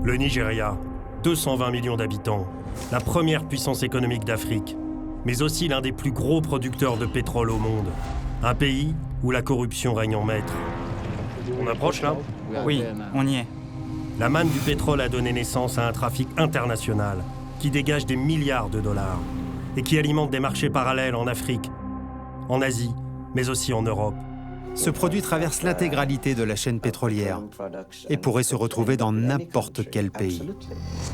Le Nigeria, 220 millions d'habitants, la première puissance économique d'Afrique, mais aussi l'un des plus gros producteurs de pétrole au monde. Un pays où la corruption règne en maître. On approche là ? Oui, on y est. La manne du pétrole a donné naissance à un trafic international qui dégage des milliards de dollars et qui alimente des marchés parallèles en Afrique, en Asie, mais aussi en Europe. Ce produit traverse l'intégralité de la chaîne pétrolière et pourrait se retrouver dans n'importe quel pays.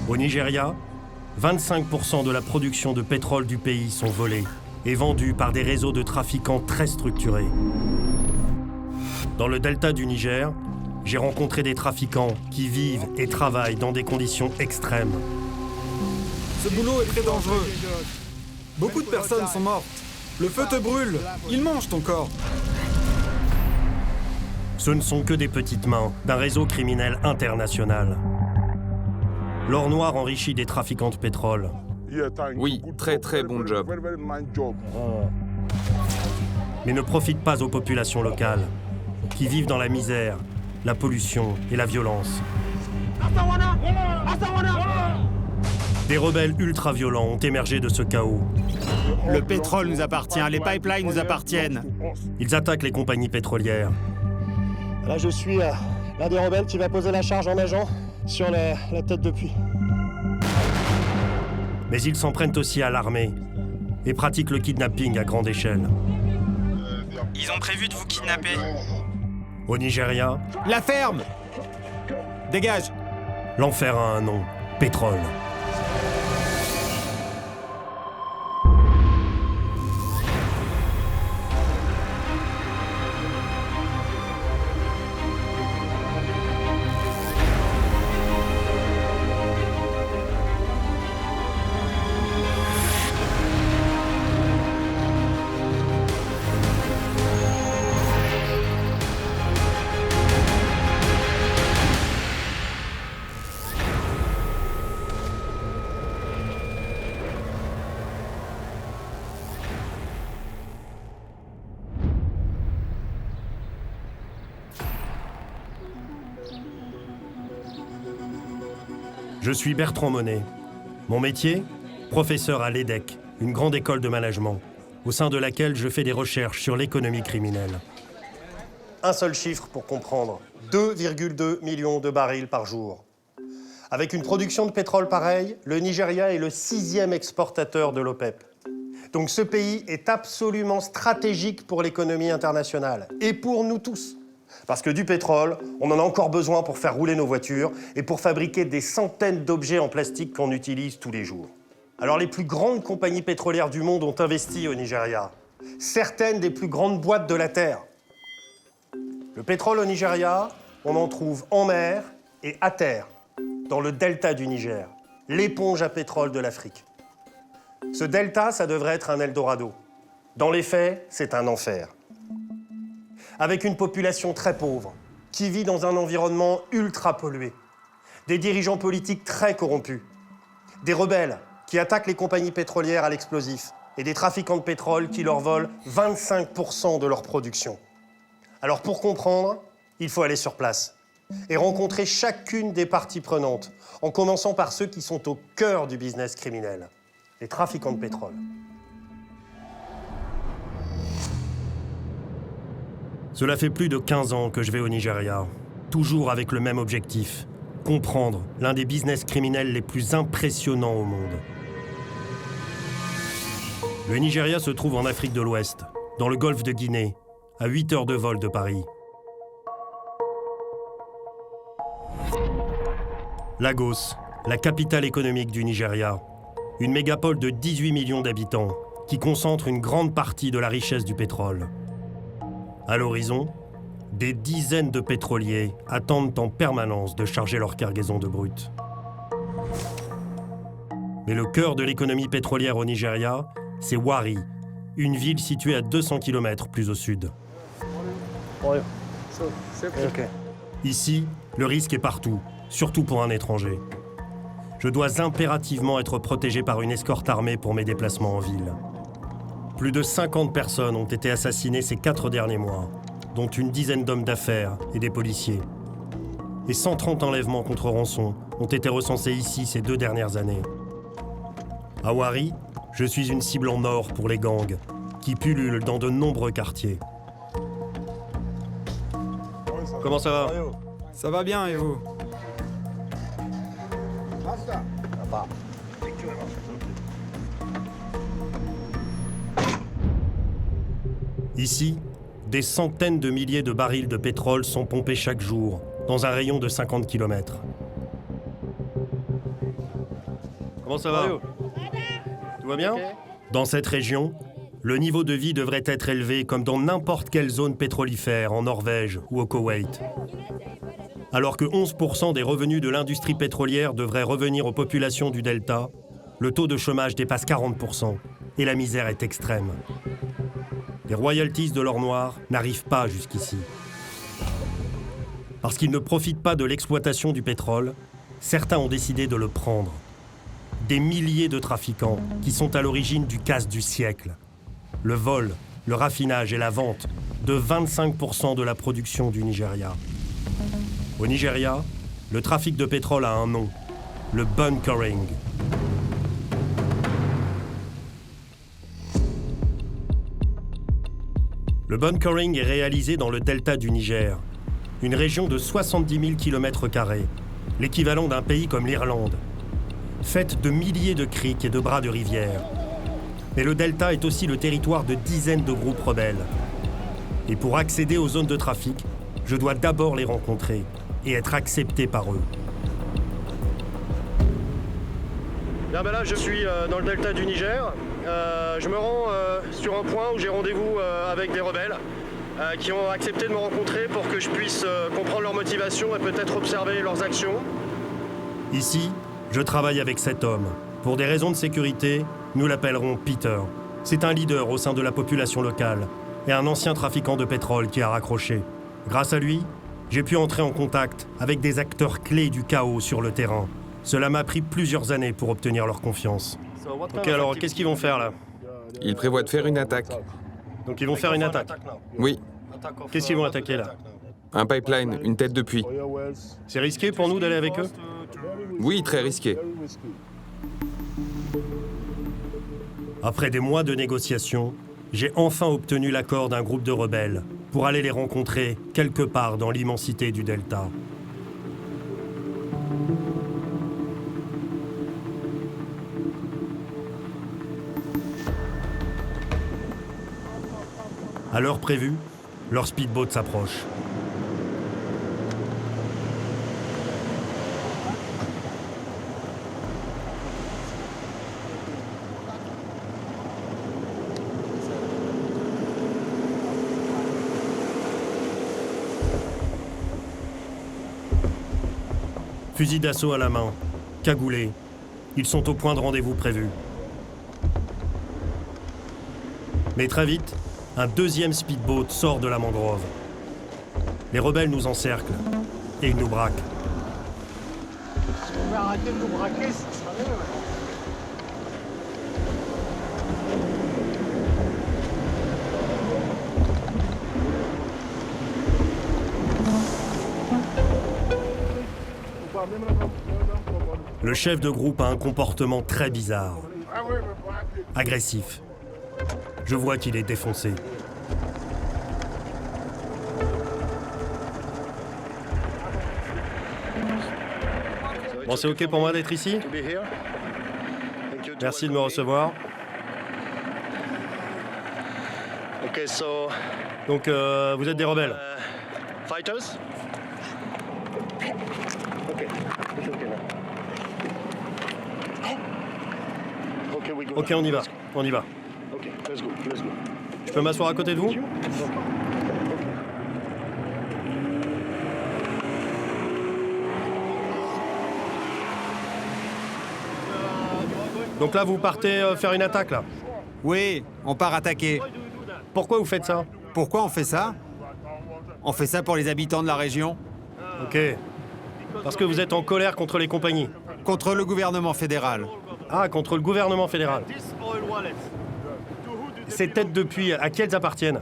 Au Nigeria, 25% de la production de pétrole du pays sont volés et vendus par des réseaux de trafiquants très structurés. Dans le delta du Niger, j'ai rencontré des trafiquants qui vivent et travaillent dans des conditions extrêmes. Ce boulot est très dangereux. Beaucoup de personnes sont mortes. Le feu te brûle. Il mange ton corps. Ce ne sont que des petites mains d'un réseau criminel international. L'or noir enrichit des trafiquants de pétrole. Oui, très très bon job. Mais ne profite pas aux populations locales, qui vivent dans la misère, la pollution et la violence. Des rebelles ultra-violents ont émergé de ce chaos. Le pétrole nous appartient, les pipelines nous appartiennent. Ils attaquent les compagnies pétrolières. Là, je suis l'un des rebelles qui va poser la charge en nageant sur la tête de puits. Mais ils s'en prennent aussi à l'armée et pratiquent le kidnapping à grande échelle. Ils ont prévu de vous kidnapper. Au Nigeria, La ferme! Dégage! l'enfer a un nom, pétrole. Je suis Bertrand Monet. Mon métier ? Professeur à l'EDEC, une grande école de management, au sein de laquelle je fais des recherches sur l'économie criminelle. Un seul chiffre pour comprendre, 2,2 millions de barils par jour. Avec une production de pétrole pareille, le Nigeria est le 6e exportateur de l'OPEP. Donc ce pays est absolument stratégique pour l'économie internationale, et pour nous tous. Parce que du pétrole, on en a encore besoin pour faire rouler nos voitures et pour fabriquer des centaines d'objets en plastique qu'on utilise tous les jours. Alors les plus grandes compagnies pétrolières du monde ont investi au Nigeria. Certaines des plus grandes boîtes de la Terre. Le pétrole au Nigeria, on en trouve en mer et à terre, dans le delta du Niger, l'éponge à pétrole de l'Afrique. Ce delta, ça devrait être un Eldorado. Dans les faits, c'est un enfer. Avec une population très pauvre, qui vit dans un environnement ultra pollué, des dirigeants politiques très corrompus, des rebelles qui attaquent les compagnies pétrolières à l'explosif et des trafiquants de pétrole qui leur volent 25% de leur production. Alors pour comprendre, il faut aller sur place et rencontrer chacune des parties prenantes, en commençant par ceux qui sont au cœur du business criminel, les trafiquants de pétrole. Cela fait plus de 15 ans que je vais au Nigeria, toujours avec le même objectif, comprendre l'un des business criminels les plus impressionnants au monde. Le Nigeria se trouve en Afrique de l'Ouest, dans le golfe de Guinée, à 8 heures de vol de Paris. Lagos, la capitale économique du Nigeria, une mégapole de 18 millions d'habitants qui concentre une grande partie de la richesse du pétrole. À l'horizon, des dizaines de pétroliers attendent en permanence de charger leur cargaison de brut. Mais le cœur de l'économie pétrolière au Nigeria, c'est Warri, une ville située à 200 km plus au sud. Ici, le risque est partout, surtout pour un étranger. Je dois impérativement être protégé par une escorte armée pour mes déplacements en ville. Plus de 50 personnes ont été assassinées ces 4 derniers mois, dont une dizaine d'hommes d'affaires et des policiers. et 130 enlèvements contre rançon ont été recensés ici ces 2 dernières années. À Wari, je suis une cible en or pour les gangs, qui pullulent dans de nombreux quartiers. Comment ça va? Ça va bien, et vous? Ici, des centaines de milliers de barils de pétrole sont pompés chaque jour, dans un rayon de 50 km. Comment ça va? Tout va bien? Dans cette région, le niveau de vie devrait être élevé comme dans n'importe quelle zone pétrolifère en Norvège ou au Koweït. Alors que 11% des revenus de l'industrie pétrolière devraient revenir aux populations du delta, le taux de chômage dépasse 40% et la misère est extrême. Les royalties de l'or noir n'arrivent pas jusqu'ici. Parce qu'ils ne profitent pas de l'exploitation du pétrole, certains ont décidé de le prendre. Des milliers de trafiquants qui sont à l'origine du casse du siècle. Le vol, le raffinage et la vente de 25% de la production du Nigeria. Au Nigeria, le trafic de pétrole a un nom, le bunkering. Le bunkering est réalisé dans le delta du Niger, une région de 70 000 km², l'équivalent d'un pays comme l'Irlande, faite de milliers de criques et de bras de rivière. Mais le delta est aussi le territoire de dizaines de groupes rebelles. Et pour accéder aux zones de trafic, je dois d'abord les rencontrer et être accepté par eux. Bien, ben là, je suis dans le delta du Niger. Je me rends sur un point où j'ai rendez-vous avec des rebelles qui ont accepté de me rencontrer pour que je puisse comprendre leur motivation et peut-être observer leurs actions. Ici, je travaille avec cet homme. Pour des raisons de sécurité, nous l'appellerons Peter. C'est un leader au sein de la population locale et un ancien trafiquant de pétrole qui a raccroché. Grâce à lui, j'ai pu entrer en contact avec des acteurs clés du chaos sur le terrain. Cela m'a pris plusieurs années pour obtenir leur confiance. Ok, alors qu'est-ce qu'ils vont faire là? Ils prévoient de faire une attaque. Donc ils vont faire une attaque. Oui, Qu'est-ce qu'ils vont attaquer là? un pipeline, une tête de puits. C'est risqué pour nous d'aller avec eux? Oui, très risqué. Après des mois de négociations, j'ai enfin obtenu l'accord d'un groupe de rebelles pour aller les rencontrer quelque part dans l'immensité du delta. À l'heure prévue, leur speedboat s'approche. Fusil d'assaut à la main, cagoulés, ils sont au point de rendez-vous prévu. Mais très vite, un deuxième speedboat sort de la mangrove. Les rebelles nous encerclent et ils nous braquent. Si on pouvait arrêter de nous braquer, ça serait mieux. Le chef de groupe a un comportement très bizarre, agressif. Je vois qu'il est défoncé. Bon, c'est OK pour moi d'être ici? Merci de me recevoir. Donc, vous êtes des rebelles? Fighters? OK, on y va. On y va. Je peux m'asseoir à côté de vous? Donc là, vous partez faire une attaque, là? Oui, on part attaquer. Pourquoi vous faites ça? Pourquoi on fait ça? On fait ça pour les habitants de la région, OK. Parce que vous êtes en colère contre les compagnies. contre le gouvernement fédéral. Ah, contre le gouvernement fédéral. Ces têtes de puits, à qui elles appartiennent?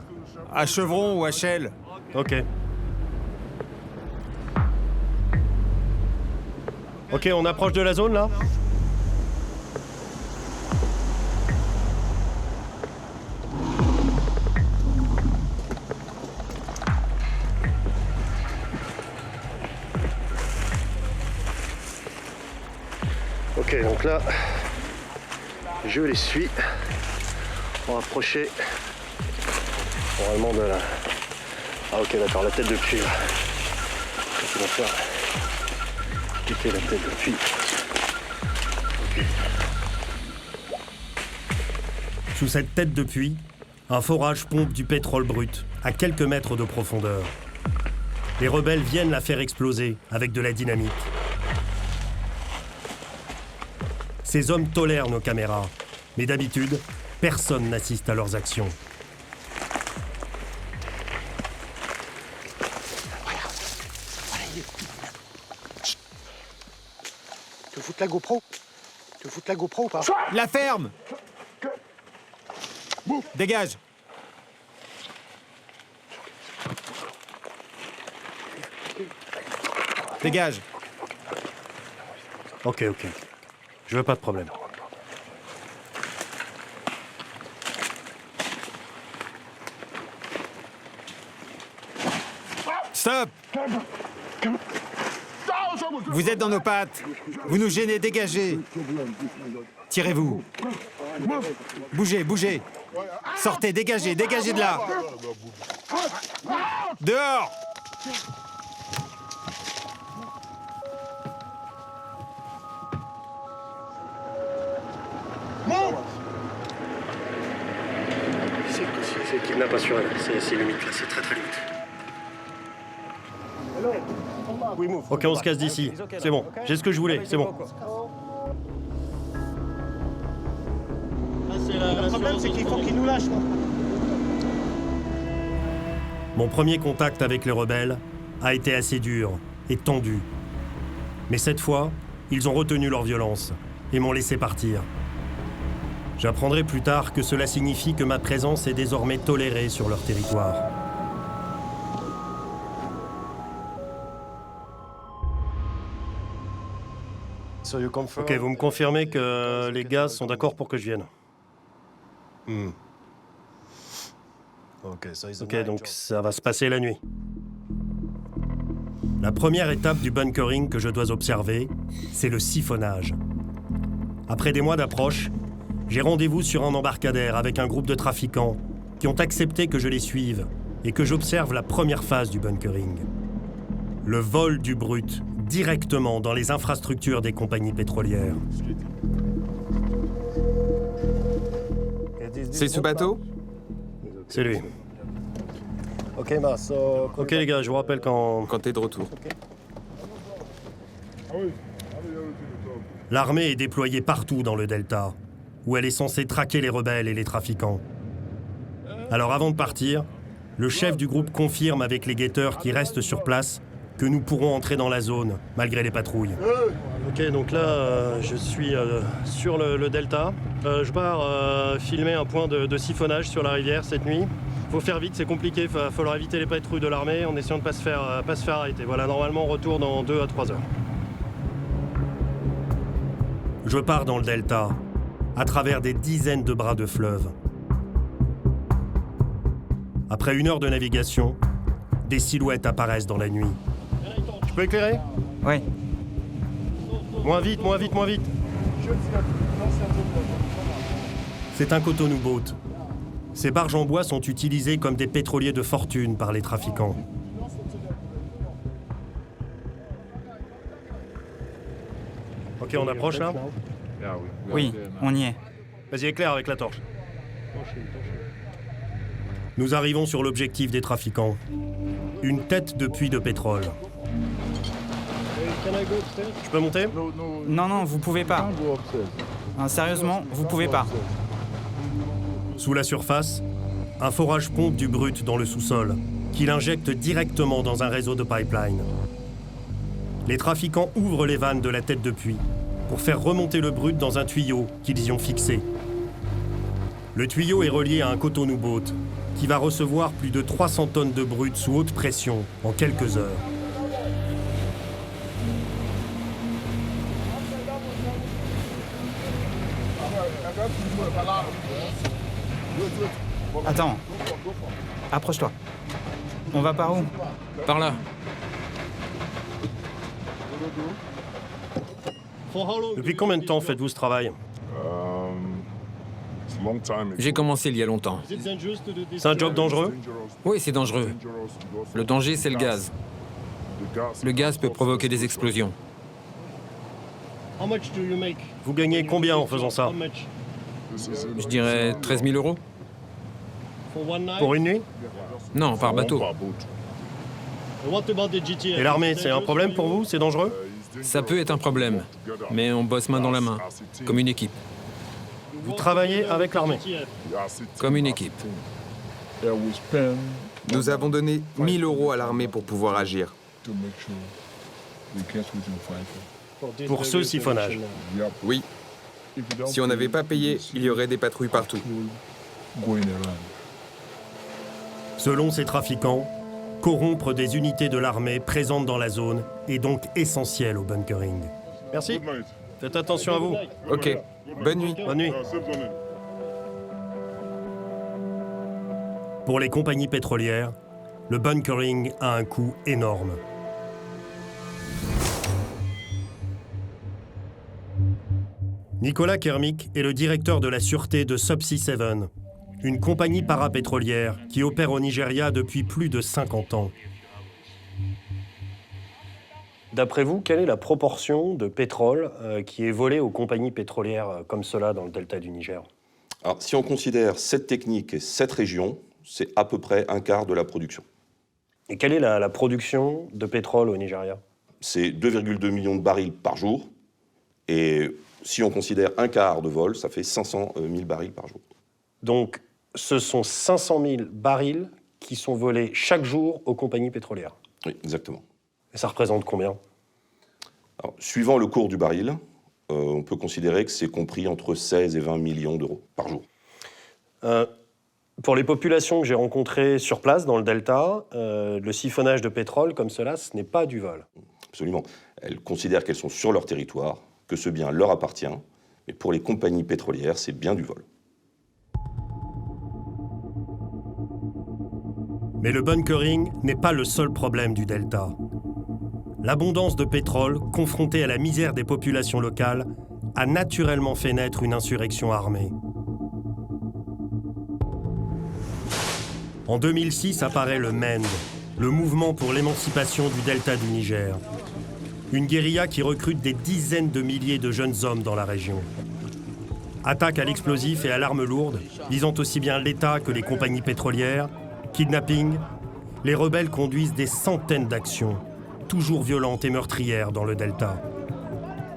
À Chevron ou à Shell. OK. Ok, on approche de la zone là. Ok, donc là, je les suis. On va approcher normalement de la... Ah ok, d'accord, la tête de puits là. On va faire quitter la tête de puits. Okay. Sous cette tête de puits, un forage pompe du pétrole brut à quelques mètres de profondeur. Les rebelles viennent la faire exploser avec de la dynamite. Ces hommes tolèrent nos caméras, mais d'habitude, personne n'assiste à leurs actions. Tu fous de la GoPro? Tu fous de la GoPro ou pas? La ferme! Dégage! Dégage! Ok. Je veux pas de problème. Stop! Vous êtes dans nos pattes. Vous nous gênez, dégagez. Tirez-vous. Bougez. Sortez, dégagez de là. Dehors! C'est kidnappation, c'est limite là, c'est très limite. Ok, on se casse d'ici. C'est bon, j'ai ce que je voulais, c'est bon. Le problème, c'est qu'il faut qu'ils nous lâchent. Mon premier contact avec les rebelles a été assez dur et tendu. Mais cette fois, ils ont retenu leur violence et m'ont laissé partir. J'apprendrai plus tard que cela signifie que ma présence est désormais tolérée sur leur territoire. Ok, vous me confirmez que les gars sont d'accord pour que je vienne. Ok, donc ça va se passer la nuit. La première étape du bunkering que je dois observer, c'est le siphonnage. Après des mois d'approche, j'ai rendez-vous sur un embarcadère avec un groupe de trafiquants qui ont accepté que je les suive et que j'observe la première phase du bunkering. Le vol du brut directement dans les infrastructures des compagnies pétrolières. C'est ce bateau? C'est lui. Ok les gars, je vous rappelle quand Quand t'es de retour. L'armée est déployée partout dans le delta, où elle est censée traquer les rebelles et les trafiquants. Alors avant de partir, le chef du groupe confirme avec les guetteurs qui restent sur place que nous pourrons entrer dans la zone, malgré les patrouilles. Ok, donc là, je suis sur le delta. Je pars filmer un point de siphonnage sur la rivière cette nuit. Faut faire vite, c'est compliqué, il va falloir éviter les patrouilles de l'armée en essayant de pas se faire arrêter. Voilà, normalement, retour dans 2 à 3 heures. Je pars dans le delta, à travers des dizaines de bras de fleuve. Après 1 heure de navigation, des silhouettes apparaissent dans la nuit. Je peux éclairer? Oui. Moins vite. C'est un Cotonou boat. Ces barges en bois sont utilisées comme des pétroliers de fortune par les trafiquants. Ok, on approche là? Oui, on y est. Vas-y, éclaire avec la torche. Nous arrivons sur l'objectif des trafiquants. Une tête de puits de pétrole. Je peux monter? Non, vous pouvez pas. Sérieusement, vous pouvez pas. Sous la surface, un forage pompe du brut dans le sous-sol, qu'il injecte directement dans un réseau de pipeline. Les trafiquants ouvrent les vannes de la tête de puits pour faire remonter le brut dans un tuyau qu'ils y ont fixé. Le tuyau est relié à un Cotonou boat qui va recevoir plus de 300 tonnes de brut sous haute pression en quelques heures. Attends. Approche-toi. On va par où? Par là. Depuis combien de temps faites-vous ce travail? J'ai commencé il y a longtemps. C'est un job dangereux? Oui, c'est dangereux. Le danger, c'est le gaz. Le gaz peut provoquer des explosions. Vous gagnez combien en faisant ça? Je dirais 13 000 euros. Pour une nuit? Non, par bateau. Et l'armée, c'est un problème pour vous? C'est dangereux? Ça peut être un problème, mais on bosse main dans la main, comme une équipe. Vous travaillez avec l'armée? Comme une équipe. Nous avons donné 1 000 euros à l'armée pour pouvoir agir. Pour ce siphonnage? Oui. Si on n'avait pas payé, il y aurait des patrouilles partout. Selon ces trafiquants, corrompre des unités de l'armée présentes dans la zone est donc essentiel au bunkering. Merci. Faites attention à vous. Ok. Bonne nuit. Bonne nuit. Pour les compagnies pétrolières, le bunkering a un coût énorme. Nicolas Kermick est le directeur de la sûreté de Subsea 7, une compagnie parapétrolière qui opère au Nigeria depuis plus de 50 ans. D'après vous, quelle est la proportion de pétrole qui est volée aux compagnies pétrolières comme cela dans le delta du Niger? Alors, si on considère cette technique et cette région, c'est à peu près un quart de la production. Et quelle est la production de pétrole au Nigeria? C'est 2,2 millions de barils par jour. Et si on considère un quart de vol, ça fait 500 000 barils par jour. Donc, ce sont 500 000 barils qui sont volés chaque jour aux compagnies pétrolières. Oui, exactement. Et ça représente combien? Alors, suivant le cours du baril, on peut considérer que c'est compris entre 16 et 20 millions d'euros par jour. Pour les populations que j'ai rencontrées sur place, dans le delta, le siphonnage de pétrole comme cela, ce n'est pas du vol. Absolument. Elles considèrent qu'elles sont sur leur territoire, que ce bien leur appartient. Mais pour les compagnies pétrolières, c'est bien du vol. Mais le bunkering n'est pas le seul problème du delta. L'abondance de pétrole, confrontée à la misère des populations locales, a naturellement fait naître une insurrection armée. En 2006 apparaît le MEND, le mouvement pour l'émancipation du delta du Niger. Une guérilla qui recrute des dizaines de milliers de jeunes hommes dans la région. Attaques à l'explosif et à l'arme lourde, visant aussi bien l'État que les compagnies pétrolières, kidnapping, les rebelles conduisent des centaines d'actions, toujours violentes et meurtrières dans le delta.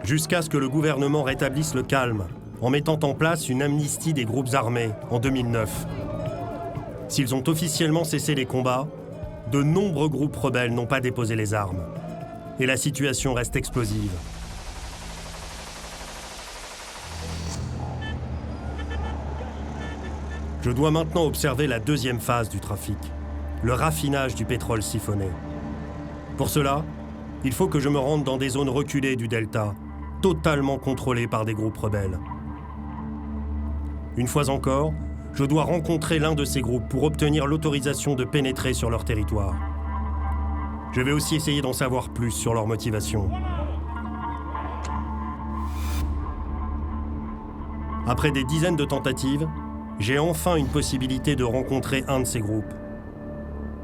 Jusqu'à ce que le gouvernement rétablisse le calme, en mettant en place une amnistie des groupes armés en 2009. S'ils ont officiellement cessé les combats, de nombreux groupes rebelles n'ont pas déposé les armes. Et la situation reste explosive. Je dois maintenant observer la deuxième phase du trafic, le raffinage du pétrole siphonné. Pour cela, il faut que je me rende dans des zones reculées du delta, totalement contrôlées par des groupes rebelles. Une fois encore, je dois rencontrer l'un de ces groupes pour obtenir l'autorisation de pénétrer sur leur territoire. Je vais aussi essayer d'en savoir plus sur leur motivation. Après des dizaines de tentatives, j'ai enfin une possibilité de rencontrer un de ces groupes.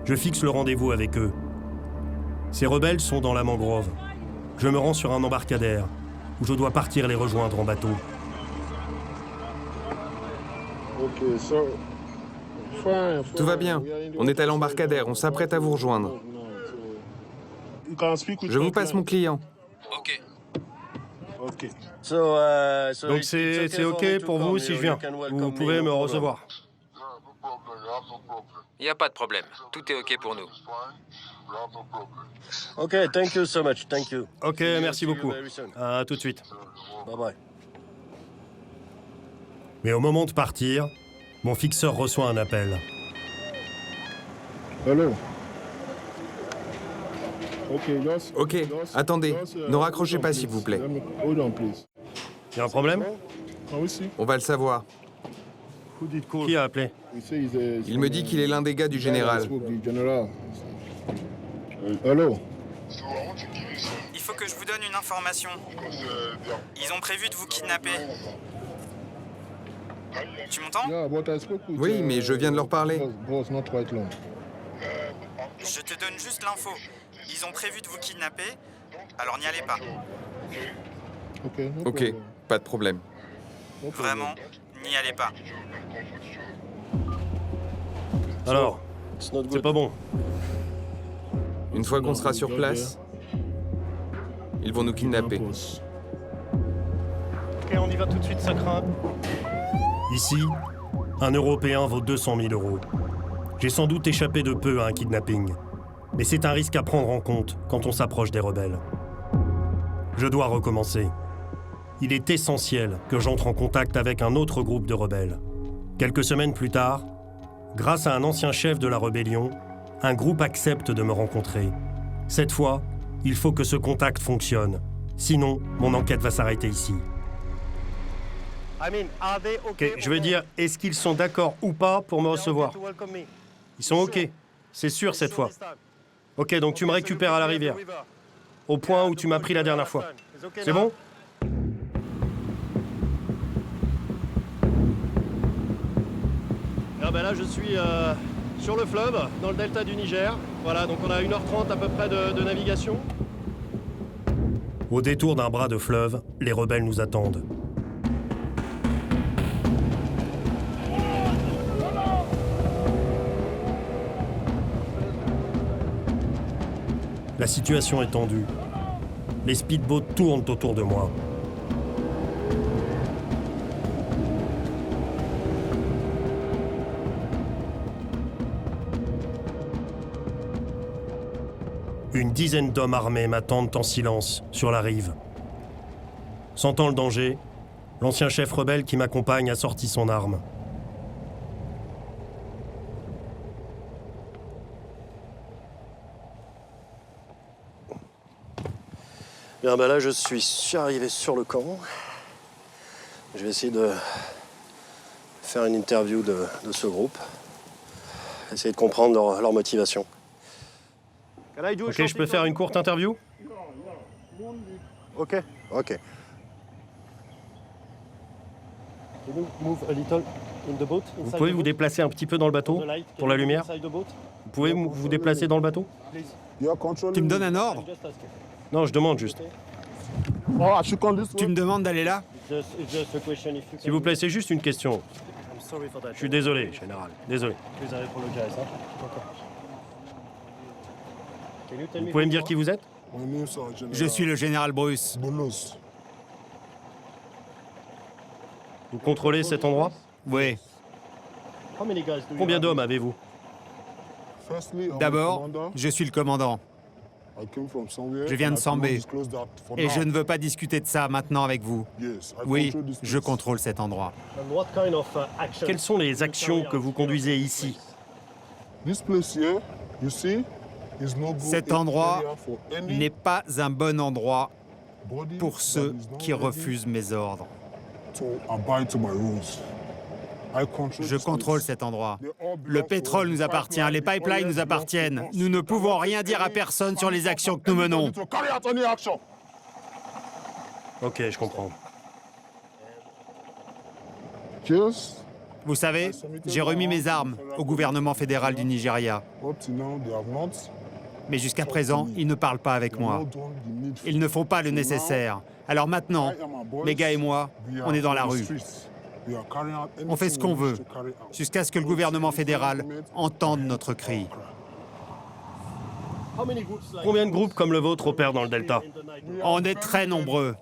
Je fixe le rendez-vous avec eux. Ces rebelles sont dans la mangrove. Je me rends sur un embarcadère où je dois partir les rejoindre en bateau. Tout va bien. On est à l'embarcadère, on s'apprête à vous rejoindre. Je vous passe mon client. Ok. Donc c'est OK pour vous si je viens. Vous pouvez me recevoir. Il n'y a pas de problème. Tout est OK pour nous. OK, thank you so much, thank you. OK, merci beaucoup. À tout de suite. Bye bye. Mais au moment de partir, mon fixeur reçoit un appel. Hello. OK, attendez. Ne raccrochez pas, s'il vous plaît. Il y a un problème? On va le savoir. Qui a appelé? Il me dit qu'il est l'un des gars du général. Allô? Il faut que je vous donne une information. Ils ont prévu de vous kidnapper. Tu m'entends? Oui, mais je viens de leur parler. Je te donne juste l'info. Ils ont prévu de vous kidnapper, alors n'y allez pas. Ok, pas de problème. Vraiment, n'y allez pas. Alors, c'est pas bon. Une fois qu'on sera sur place, ils vont nous kidnapper. Ok, on y va tout de suite, ça craint. Ici, un Européen vaut 200 000 €. J'ai sans doute échappé de peu à un kidnapping. Mais c'est un risque à prendre en compte quand on s'approche des rebelles. Je dois recommencer. Il est essentiel que j'entre en contact avec un autre groupe de rebelles. Quelques semaines plus tard, grâce à un ancien chef de la rébellion, un groupe accepte de me rencontrer. Cette fois, il faut que ce contact fonctionne. Sinon, mon enquête va s'arrêter ici. Ok, je veux dire, est-ce qu'ils sont d'accord ou pas pour me recevoir? Ils sont ok. C'est sûr cette fois. Ok, donc tu me récupères à la rivière. Au point où tu m'as pris la dernière fois. C'est bon? Ah ben là, je suis sur le fleuve, dans le delta du Niger. Voilà, donc on a 1h30 à peu près de navigation. Au détour d'un bras de fleuve, les rebelles nous attendent. La situation est tendue. Les speedboats tournent autour de moi. Une dizaine d'hommes armés m'attendent en silence sur la rive. Sentant le danger, l'ancien chef rebelle qui m'accompagne a sorti son arme. Bien, ben là, je suis arrivé sur le camp. Je vais essayer de faire une interview de ce groupe. Essayer de comprendre leur motivation. Ok, je peux faire une courte interview? Ok. Ok. Vous pouvez vous déplacer un petit peu dans le bateau pour la lumière? Vous pouvez vous déplacer dans le bateau? Tu me donnes un ordre? Non, je demande juste. Tu me demandes d'aller là? S'il vous plaît, c'est juste une question. Je suis désolé, général. Désolé. Vous pouvez me dire qui vous êtes? Je suis le général Bruce. Vous contrôlez cet endroit? Oui. Combien d'hommes avez-vous? D'abord, je suis le commandant. Je viens de Sambé. Et je ne veux pas discuter de ça maintenant avec vous. Oui, je contrôle cet endroit. Quelles sont les actions que vous conduisez ici? Cet endroit n'est pas un bon endroit pour ceux qui refusent mes ordres. Je contrôle cet endroit. Le pétrole nous appartient, les pipelines nous appartiennent. Nous ne pouvons rien dire à personne sur les actions que nous menons. Ok, je comprends. Vous savez, j'ai remis mes armes au gouvernement fédéral du Nigeria. Mais jusqu'à présent, ils ne parlent pas avec moi. Ils ne font pas le nécessaire. Alors maintenant, mes gars et moi, on est dans la rue. On fait ce qu'on veut, jusqu'à ce que le gouvernement fédéral entende notre cri. Combien de groupes comme le vôtre opèrent dans le Delta? On est très nombreux.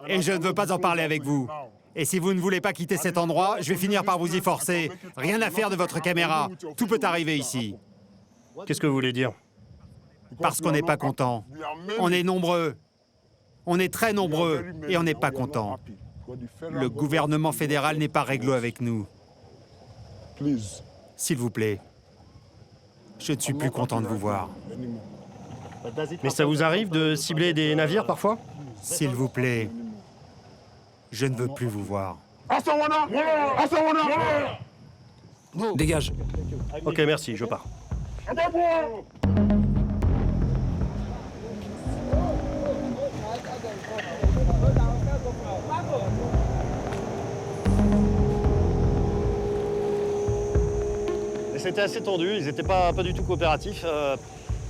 Et je ne veux pas en parler avec vous. Et si vous ne voulez pas quitter cet endroit, je vais finir par vous y forcer. Rien à faire de votre caméra. Tout peut arriver ici. Qu'est-ce que vous voulez dire? Parce qu'on n'est pas content. On est nombreux. On est très nombreux et on n'est pas content. Le gouvernement fédéral n'est pas réglo avec nous. S'il vous plaît, je ne suis plus content de vous voir. Mais ça vous arrive de cibler des navires parfois? S'il vous plaît, Je ne veux plus vous voir. Dégage. Ok, merci, je pars. C'était assez tendu, ils n'étaient pas du tout coopératifs.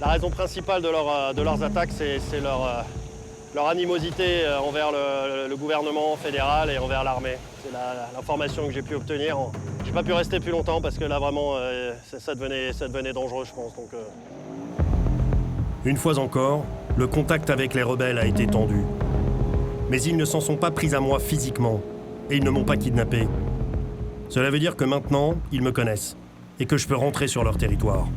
La raison principale de leurs attaques, c'est leur animosité envers le gouvernement fédéral et envers l'armée. C'est l'information que j'ai pu obtenir. J'ai pas pu rester plus longtemps parce que là vraiment ça devenait dangereux, je pense. Donc, Une fois encore, le contact avec les rebelles a été tendu. Mais ils ne s'en sont pas pris à moi physiquement et ils ne m'ont pas kidnappé. Cela veut dire que maintenant, ils me connaissent et que je peux rentrer sur leur territoire.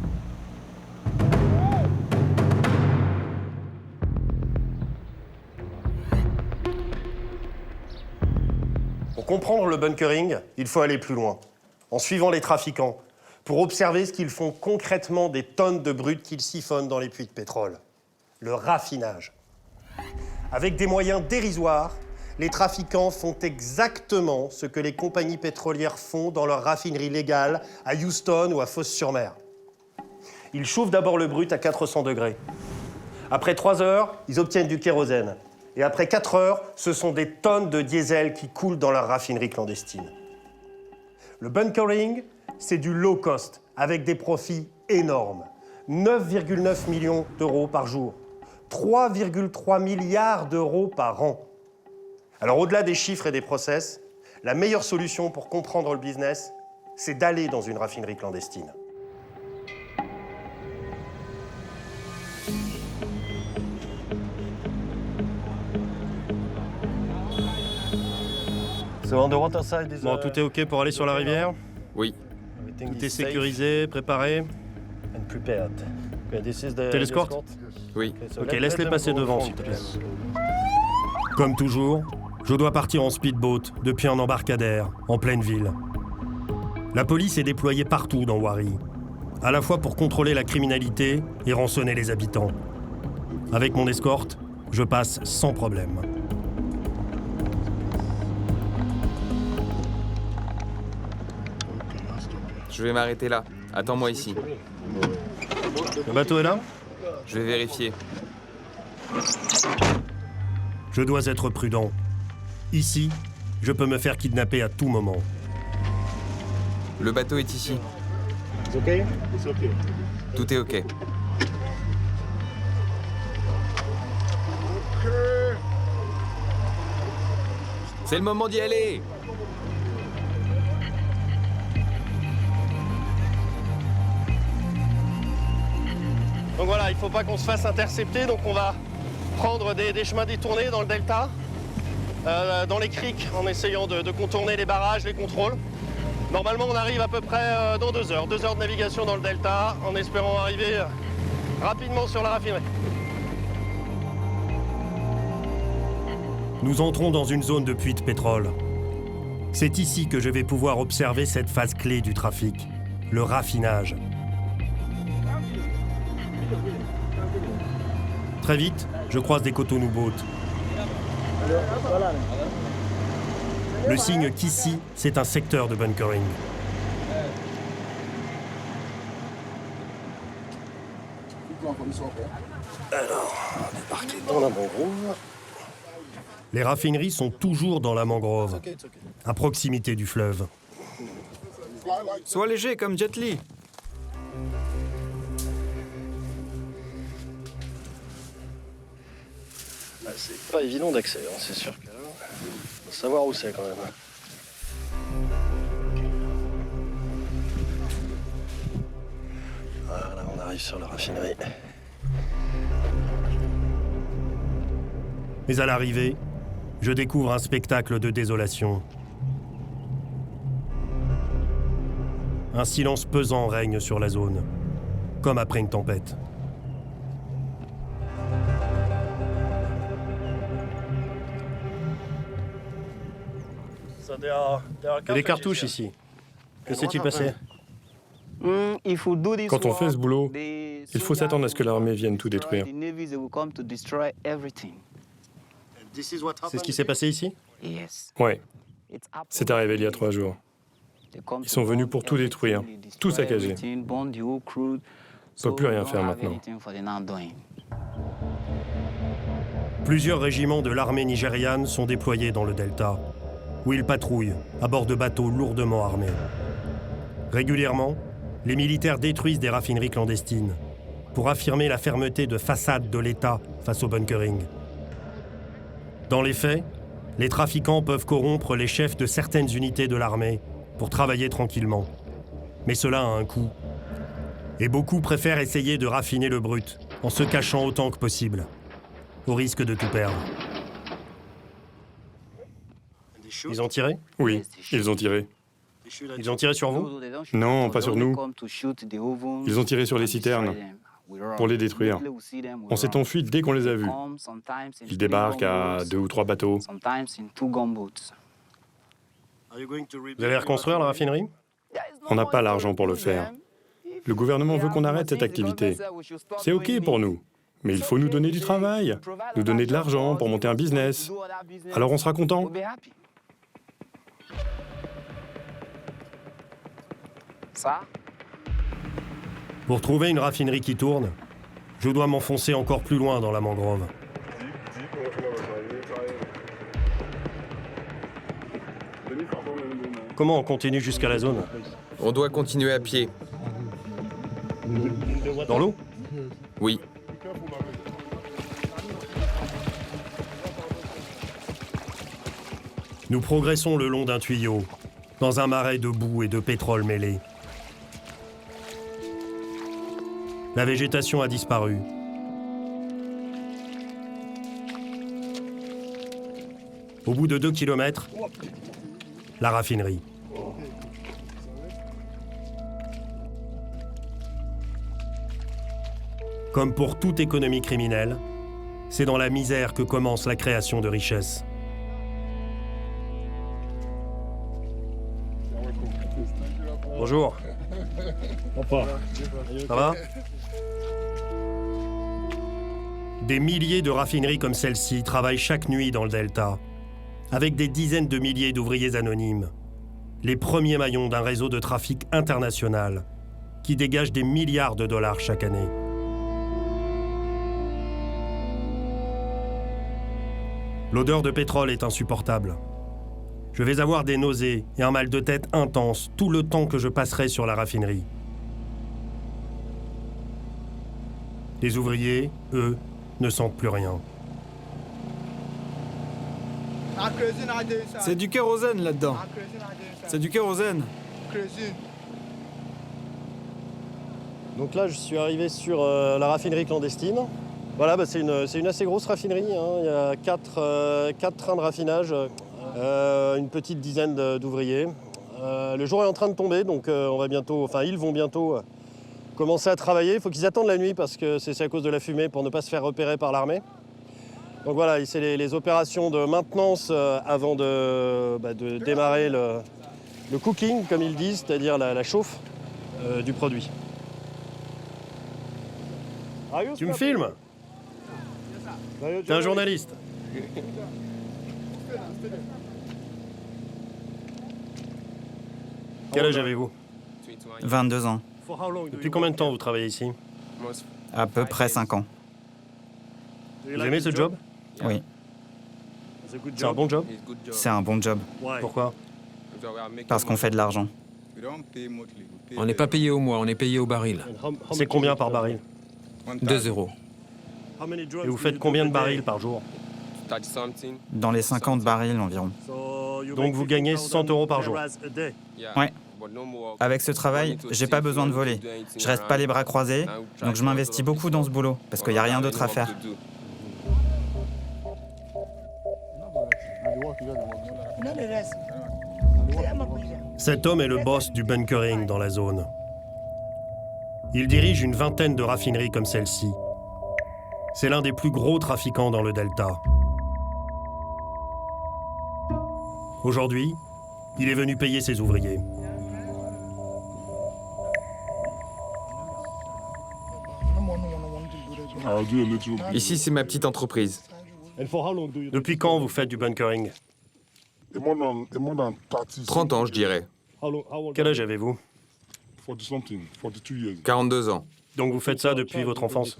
Pour comprendre le bunkering, il faut aller plus loin, en suivant les trafiquants, pour observer ce qu'ils font concrètement des tonnes de brut qu'ils siphonnent dans les puits de pétrole. Le raffinage. Avec des moyens dérisoires, les trafiquants font exactement ce que les compagnies pétrolières font dans leurs raffineries légales à Houston ou à Fos-sur-Mer. Ils chauffent d'abord le brut à 400 degrés. Après 3 heures, ils obtiennent du kérosène. Et après 4 heures, ce sont des tonnes de diesel qui coulent dans leurs raffineries clandestines. Le bunkering, c'est du low cost, avec des profits énormes. 9,9 millions d'euros par jour. 3,3 milliards d'euros par an. Alors au-delà des chiffres et des process, la meilleure solution pour comprendre le business, c'est d'aller dans une raffinerie clandestine. Bon, tout est OK pour aller sur la rivière? Oui. Tout est sécurisé, préparé? T'es l'escorte? Oui. Ok, laisse-les passer devant, s'il te plaît. Comme toujours, je dois partir en speedboat depuis un embarcadère, en pleine ville. La police est déployée partout dans Wari, à la fois pour contrôler la criminalité et rançonner les habitants. Avec mon escorte, je passe sans problème. Je vais m'arrêter là. Attends-moi ici. Le bateau est là? Je vais vérifier. Je dois être prudent. Ici, je peux me faire kidnapper à tout moment. Le bateau est ici. Tout est OK. C'est le moment d'y aller! Donc voilà, il ne faut pas qu'on se fasse intercepter, donc on va prendre des chemins détournés dans le delta, dans les criques, en essayant de contourner les barrages, les contrôles. Normalement, on arrive à peu près dans 2 heures. 2 heures de navigation dans le delta, en espérant arriver rapidement sur la raffinerie. Nous entrons dans une zone de puits de pétrole. C'est ici que je vais pouvoir observer cette phase clé du trafic, le raffinage. Très vite, je croise des Cotonou Boats. Le signe qu'ici, c'est un secteur de bunkering. Alors, on est parti dans la mangrove. Les raffineries sont toujours dans la mangrove, à proximité du fleuve. Sois léger comme Jet Li. C'est pas évident d'accès, hein, c'est sûr que là, faut savoir où c'est quand même. Voilà, on arrive sur la raffinerie. Mais à l'arrivée, je découvre un spectacle de désolation. Un silence pesant règne sur la zone, comme après une tempête. Il y a des cartouches ici. Que s'est-il passé? Quand on fait ce boulot, il faut s'attendre à ce que l'armée vienne tout détruire. C'est ce qui s'est passé ici? Ouais, c'est arrivé il y a 3 jours. Ils sont venus pour tout détruire, tout saccager. On ne peut plus rien faire maintenant. Plusieurs régiments de l'armée nigériane sont déployés dans le delta, où ils patrouillent à bord de bateaux lourdement armés. Régulièrement, les militaires détruisent des raffineries clandestines pour affirmer la fermeté de façade de l'État face au bunkering. Dans les faits, les trafiquants peuvent corrompre les chefs de certaines unités de l'armée pour travailler tranquillement. Mais cela a un coût. Et beaucoup préfèrent essayer de raffiner le brut en se cachant autant que possible, au risque de tout perdre. Ils ont tiré? Oui, ils ont tiré. Ils ont tiré sur vous? Non, pas sur nous. Ils ont tiré sur les citernes pour les détruire. On s'est enfui dès qu'on les a vus. Ils débarquent à 2 ou 3 bateaux. Vous allez reconstruire la raffinerie? On n'a pas l'argent pour le faire. Le gouvernement veut qu'on arrête cette activité. C'est OK pour nous, mais il faut nous donner du travail, nous donner de l'argent pour monter un business. Alors on sera content. Pour trouver une raffinerie qui tourne, je dois m'enfoncer encore plus loin dans la mangrove. Comment on continue jusqu'à la zone? On doit continuer à pied. Dans l'eau? Oui. Nous progressons le long d'un tuyau, dans un marais de boue et de pétrole mêlé. La végétation a disparu. Au bout de 2 kilomètres, la raffinerie. Comme pour toute économie criminelle, c'est dans la misère que commence la création de richesses. Bonjour. Ça va? Des milliers de raffineries comme celle-ci travaillent chaque nuit dans le delta, avec des dizaines de milliers d'ouvriers anonymes, les premiers maillons d'un réseau de trafic international qui dégage des milliards de dollars chaque année. L'odeur de pétrole est insupportable. Je vais avoir des nausées et un mal de tête intense tout le temps que je passerai sur la raffinerie. Les ouvriers, eux, ne sentent plus rien. C'est du kérosène là-dedans. C'est du kérosène. Donc là, je suis arrivé sur la raffinerie clandestine. Voilà, c'est une assez grosse raffinerie, hein. Il y a 4 trains de raffinage, une petite dizaine d'ouvriers. Le jour est en train de tomber, donc ils vont bientôt commencer à travailler. Il faut qu'ils attendent la nuit parce que c'est à cause de la fumée pour ne pas se faire repérer par l'armée. Donc voilà, c'est les opérations de maintenance avant de démarrer le cooking, comme ils disent, c'est-à-dire la chauffe du produit. Tu me filmes? T'es un journaliste. Quel âge avez-vous? 22 ans. Depuis combien de temps vous travaillez ici? À peu près 5 ans. Vous aimez ce job? Oui, C'est un bon job? c'est un bon job. Pourquoi? Parce qu'on fait de l'argent. On n'est pas payé au mois, on est payé au baril. C'est combien par baril? 2 euros. Et vous faites combien de barils par jour? Dans les 50 barils environ. Donc vous gagnez 100 euros par jour. Ouais. Avec ce travail, j'ai pas besoin de voler. Je reste pas les bras croisés, donc je m'investis beaucoup dans ce boulot, parce qu'il n'y a rien d'autre à faire. Cet homme est le boss du bunkering dans la zone. Il dirige une vingtaine de raffineries comme celle-ci. C'est l'un des plus gros trafiquants dans le delta. Aujourd'hui, il est venu payer ses ouvriers. Ici, c'est ma petite entreprise. Depuis quand vous faites du bunkering? 30 ans, je dirais. Quel âge avez-vous? 42 ans. Donc vous faites ça depuis votre enfance?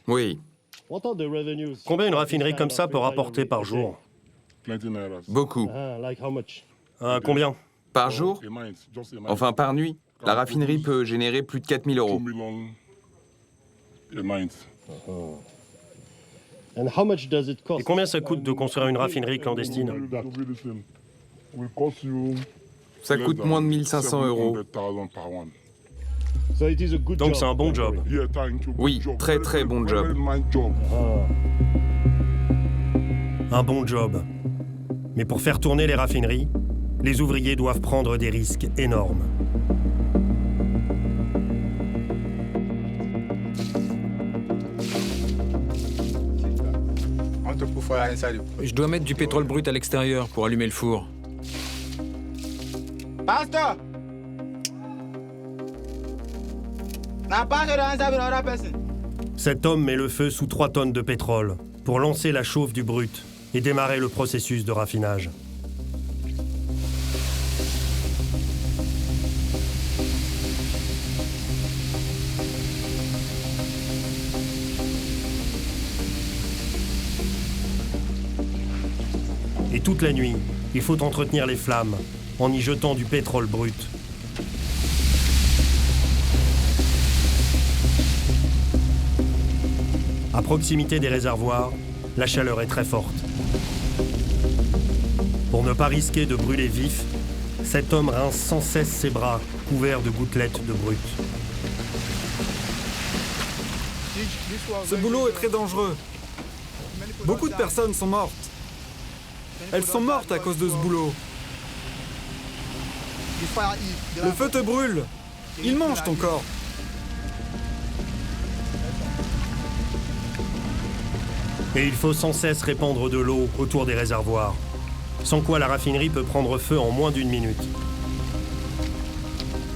Oui, Combien une raffinerie comme ça peut rapporter par jour? beaucoup. Combien? Par jour? Enfin, par nuit. La raffinerie peut générer plus de 4 000 euros. Et combien ça coûte de construire une raffinerie clandestine? Ça coûte moins de 1 500 euros. Donc c'est un bon job. Oui, très très bon job. Un bon job. Mais pour faire tourner les raffineries, les ouvriers doivent prendre des risques énormes. Je dois mettre du pétrole brut à l'extérieur pour allumer le four. Pastor! Cet homme met le feu sous 3 tonnes de pétrole pour lancer la chauffe du brut et démarrer le processus de raffinage. Et toute la nuit, il faut entretenir les flammes en y jetant du pétrole brut. À proximité des réservoirs, la chaleur est très forte. Pour ne pas risquer de brûler vif, cet homme rince sans cesse ses bras couverts de gouttelettes de brut. Ce boulot est très dangereux. Beaucoup de personnes sont mortes. Elles sont mortes à cause de ce boulot. Le feu te brûle. Il mange ton corps. Et il faut sans cesse répandre de l'eau autour des réservoirs, sans quoi la raffinerie peut prendre feu en moins d'1 minute.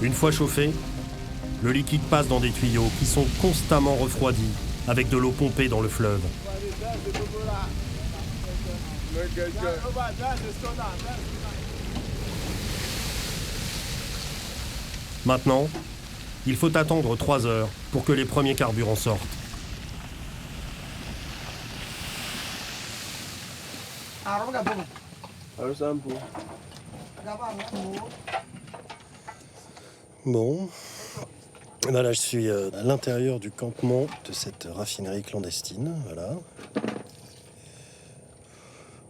Une fois chauffé, le liquide passe dans des tuyaux qui sont constamment refroidis avec de l'eau pompée dans le fleuve. Maintenant, il faut attendre 3 heures pour que les premiers carburants sortent. Bon, là je suis à l'intérieur du campement de cette raffinerie clandestine, voilà.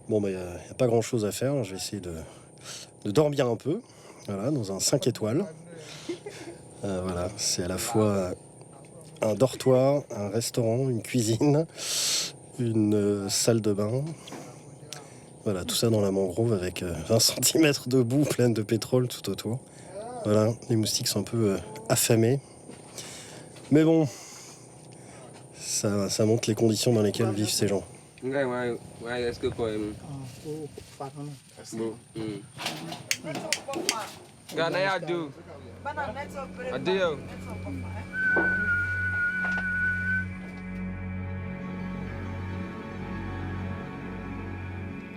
Bon, il n'y a pas grand-chose à faire, je vais essayer de dormir un peu, voilà, dans un 5 étoiles. Voilà, c'est à la fois un dortoir, un restaurant, une cuisine, une salle de bain. Voilà, tout ça dans la mangrove avec 20 cm de boue pleine de pétrole tout autour. Voilà, les moustiques sont un peu affamés. Mais bon, ça montre les conditions dans lesquelles vivent ces gens.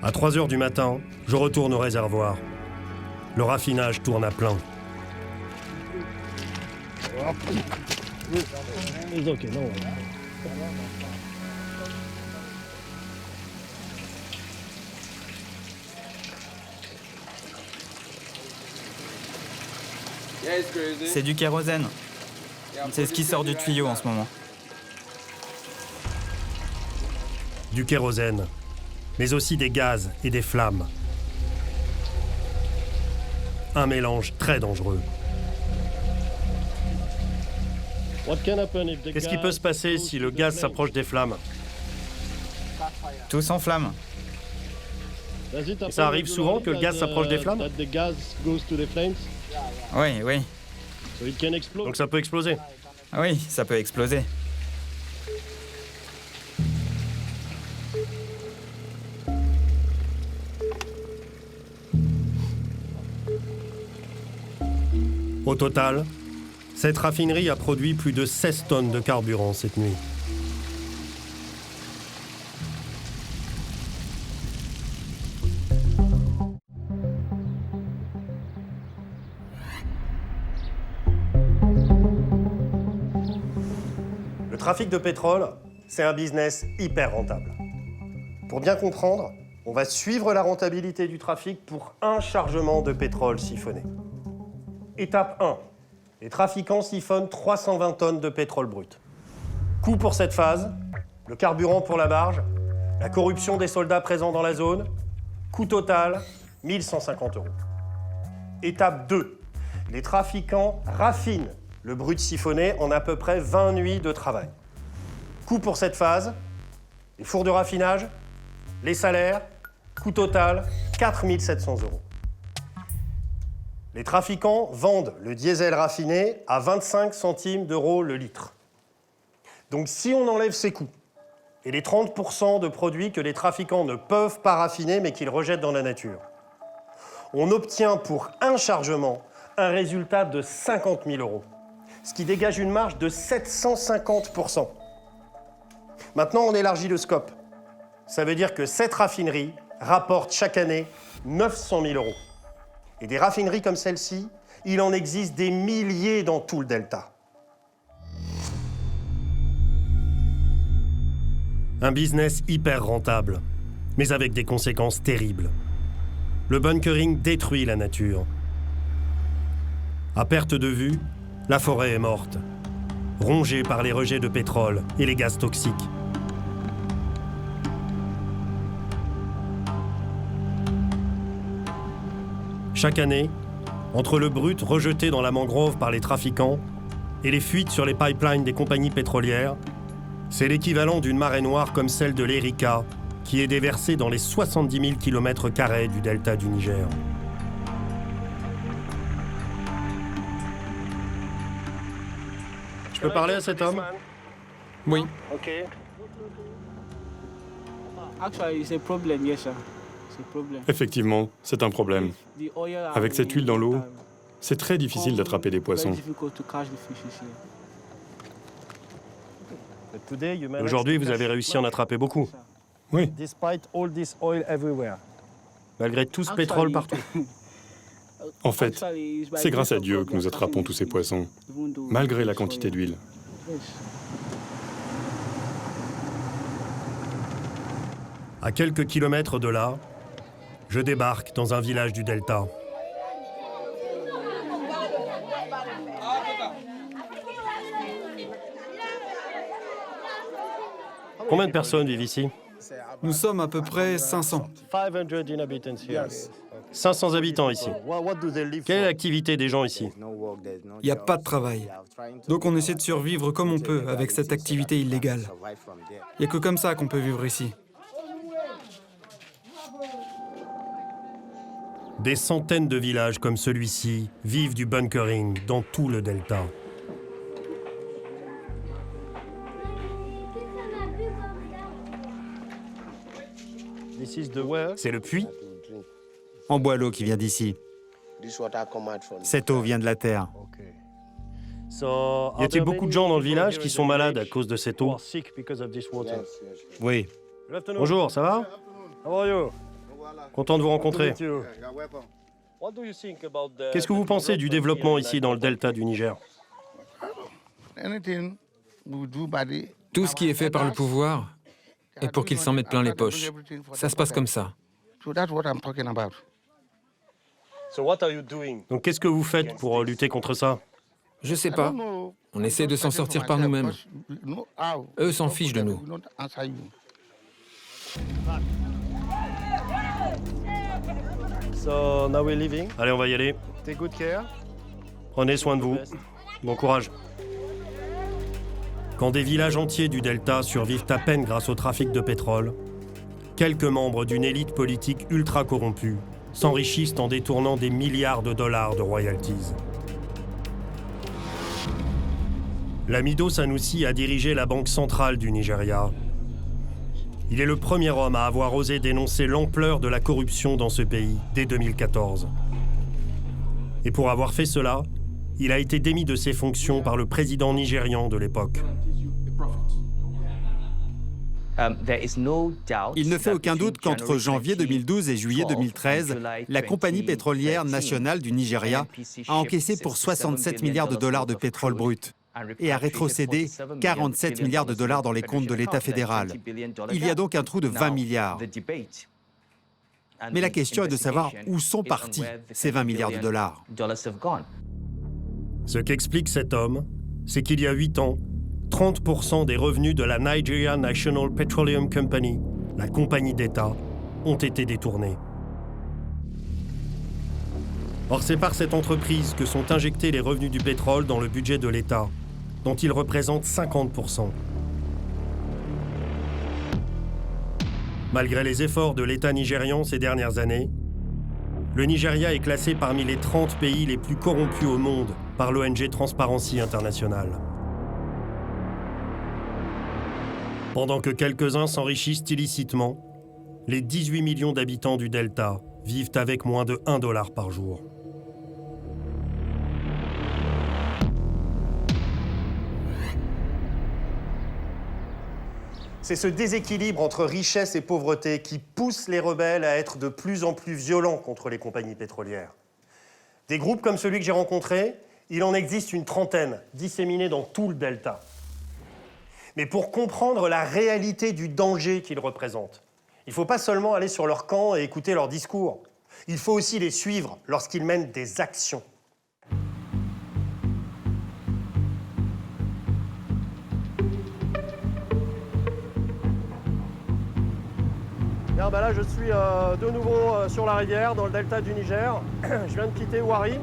À 3 heures du matin, je retourne au réservoir. Le raffinage tourne à plein. C'est du kérosène. C'est ce qui sort du tuyau en ce moment. Du kérosène, mais aussi des gaz et des flammes. Un mélange très dangereux. Qu'est-ce qui peut se passer si le gaz s'approche des flammes? Tout s'enflamme. Et ça arrive souvent que le gaz s'approche des flammes? Oui, oui. Donc ça peut exploser? Oui, ça peut exploser. Au total, cette raffinerie a produit plus de 16 tonnes de carburant cette nuit. trafic de pétrole, c'est un business hyper rentable. Pour bien comprendre, on va suivre la rentabilité du trafic pour un chargement de pétrole siphonné. Étape 1. Les trafiquants siphonnent 320 tonnes de pétrole brut. Coût pour cette phase, le carburant pour la barge, la corruption des soldats présents dans la zone, coût total, 1 150 €. Étape 2. Les trafiquants raffinent le brut siphonné en à peu près 20 nuits de travail. Coût pour cette phase, les fours de raffinage, les salaires, coût total, 4 700 €. Les trafiquants vendent le diesel raffiné à 25 centimes d'euros le litre. Donc si on enlève ces coûts et les 30% de produits que les trafiquants ne peuvent pas raffiner mais qu'ils rejettent dans la nature, on obtient pour un chargement un résultat de 50 000 €, ce qui dégage une marge de 750%. Maintenant, on élargit le scope. Ça veut dire que cette raffinerie rapporte chaque année 900 000 €. Et des raffineries comme celle-ci, il en existe des milliers dans tout le delta. Un business hyper rentable, mais avec des conséquences terribles. Le bunkering détruit la nature. À perte de vue, la forêt est morte, rongée par les rejets de pétrole et les gaz toxiques. Chaque année, entre le brut rejeté dans la mangrove par les trafiquants et les fuites sur les pipelines des compagnies pétrolières, c'est l'équivalent d'une marée noire comme celle de l'Erika, qui est déversée dans les 70 000 km² du delta du Niger. Je peux parler à cet homme? Oui. Ok. Effectivement, c'est un problème. Avec cette huile dans l'eau, c'est très difficile d'attraper des poissons. Aujourd'hui, vous avez réussi à en attraper beaucoup. Oui. Malgré tout ce pétrole partout. En fait, c'est grâce à Dieu que nous attrapons tous ces poissons, malgré la quantité d'huile. À quelques kilomètres de là, je débarque dans un village du delta. Combien de personnes vivent ici? Nous sommes à peu près 500. 500 habitants ici. Quelle est l'activité des gens ici? Il n'y a pas de travail. Donc on essaie de survivre comme on peut avec cette activité illégale. Il n'y a que comme ça qu'on peut vivre ici. Des centaines de villages comme celui-ci vivent du bunkering dans tout le delta. C'est le puits? On boit l'eau qui vient d'ici. Cette eau vient de la terre. Y a-t-il beaucoup de gens dans le village qui sont malades à cause de cette eau? Oui. Bonjour, ça va? Content de vous rencontrer. Qu'est-ce que vous pensez du développement ici dans le delta du Niger? Tout ce qui est fait par le pouvoir est pour qu'ils s'en mettent plein les poches. Ça se passe comme ça. Donc qu'est-ce que vous faites pour lutter contre ça? Je sais pas. On essaie de s'en sortir par nous-mêmes. Eux s'en fichent de nous. Allez, on va y aller. Prenez soin de vous. Bon courage. Quand des villages entiers du delta survivent à peine grâce au trafic de pétrole, quelques membres d'une élite politique ultra corrompue s'enrichissent en détournant des milliards de dollars de royalties. Lamido Sanusi a dirigé la Banque centrale du Nigeria. Il est le premier homme à avoir osé dénoncer l'ampleur de la corruption dans ce pays dès 2014. Et pour avoir fait cela, il a été démis de ses fonctions par le président nigérian de l'époque. Il ne fait aucun doute qu'entre janvier 2012 et juillet 2013, la compagnie pétrolière nationale du Nigeria a encaissé pour 67 milliards de dollars de pétrole brut. et a rétrocédé 47 milliards de dollars dans les comptes de l'État fédéral. Il y a donc un trou de 20 milliards. Mais la question est de savoir où sont partis ces 20 milliards de dollars. Ce qu'explique cet homme, c'est qu'il y a 8 ans, 30% des revenus de la Nigeria National Petroleum Company, la compagnie d'État, ont été détournés. Or, c'est par cette entreprise que sont injectés les revenus du pétrole dans le budget de l'État, dont il représente 50%. Malgré les efforts de l'État nigérian ces dernières années, le Nigeria est classé parmi les 30 pays les plus corrompus au monde par l'ONG Transparency International. Pendant que quelques-uns s'enrichissent illicitement, les 18 millions d'habitants du Delta vivent avec moins de $1 par jour. C'est ce déséquilibre entre richesse et pauvreté qui pousse les rebelles à être de plus en plus violents contre les compagnies pétrolières. Des groupes comme celui que j'ai rencontré, il en existe une trentaine, disséminés dans tout le Delta. Mais pour comprendre la réalité du danger qu'ils représentent, il ne faut pas seulement aller sur leur camp et écouter leurs discours. Il faut aussi les suivre lorsqu'ils mènent des actions. Bien, là, je suis de nouveau sur la rivière, dans le delta du Niger. Je viens de quitter Warri.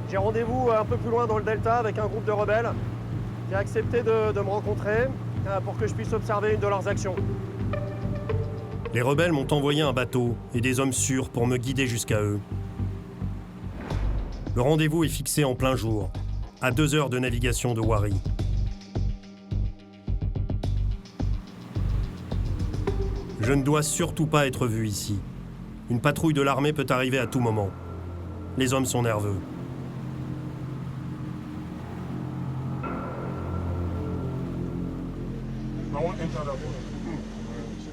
J'ai rendez-vous un peu plus loin dans le delta avec un groupe de rebelles qui a accepté de me rencontrer pour que je puisse observer une de leurs actions. Les rebelles m'ont envoyé un bateau et des hommes sûrs pour me guider jusqu'à eux. Le rendez-vous est fixé en plein jour, à 2 heures de navigation de Warri. Je ne dois surtout pas être vu ici. Une patrouille de l'armée peut arriver à tout moment. Les hommes sont nerveux.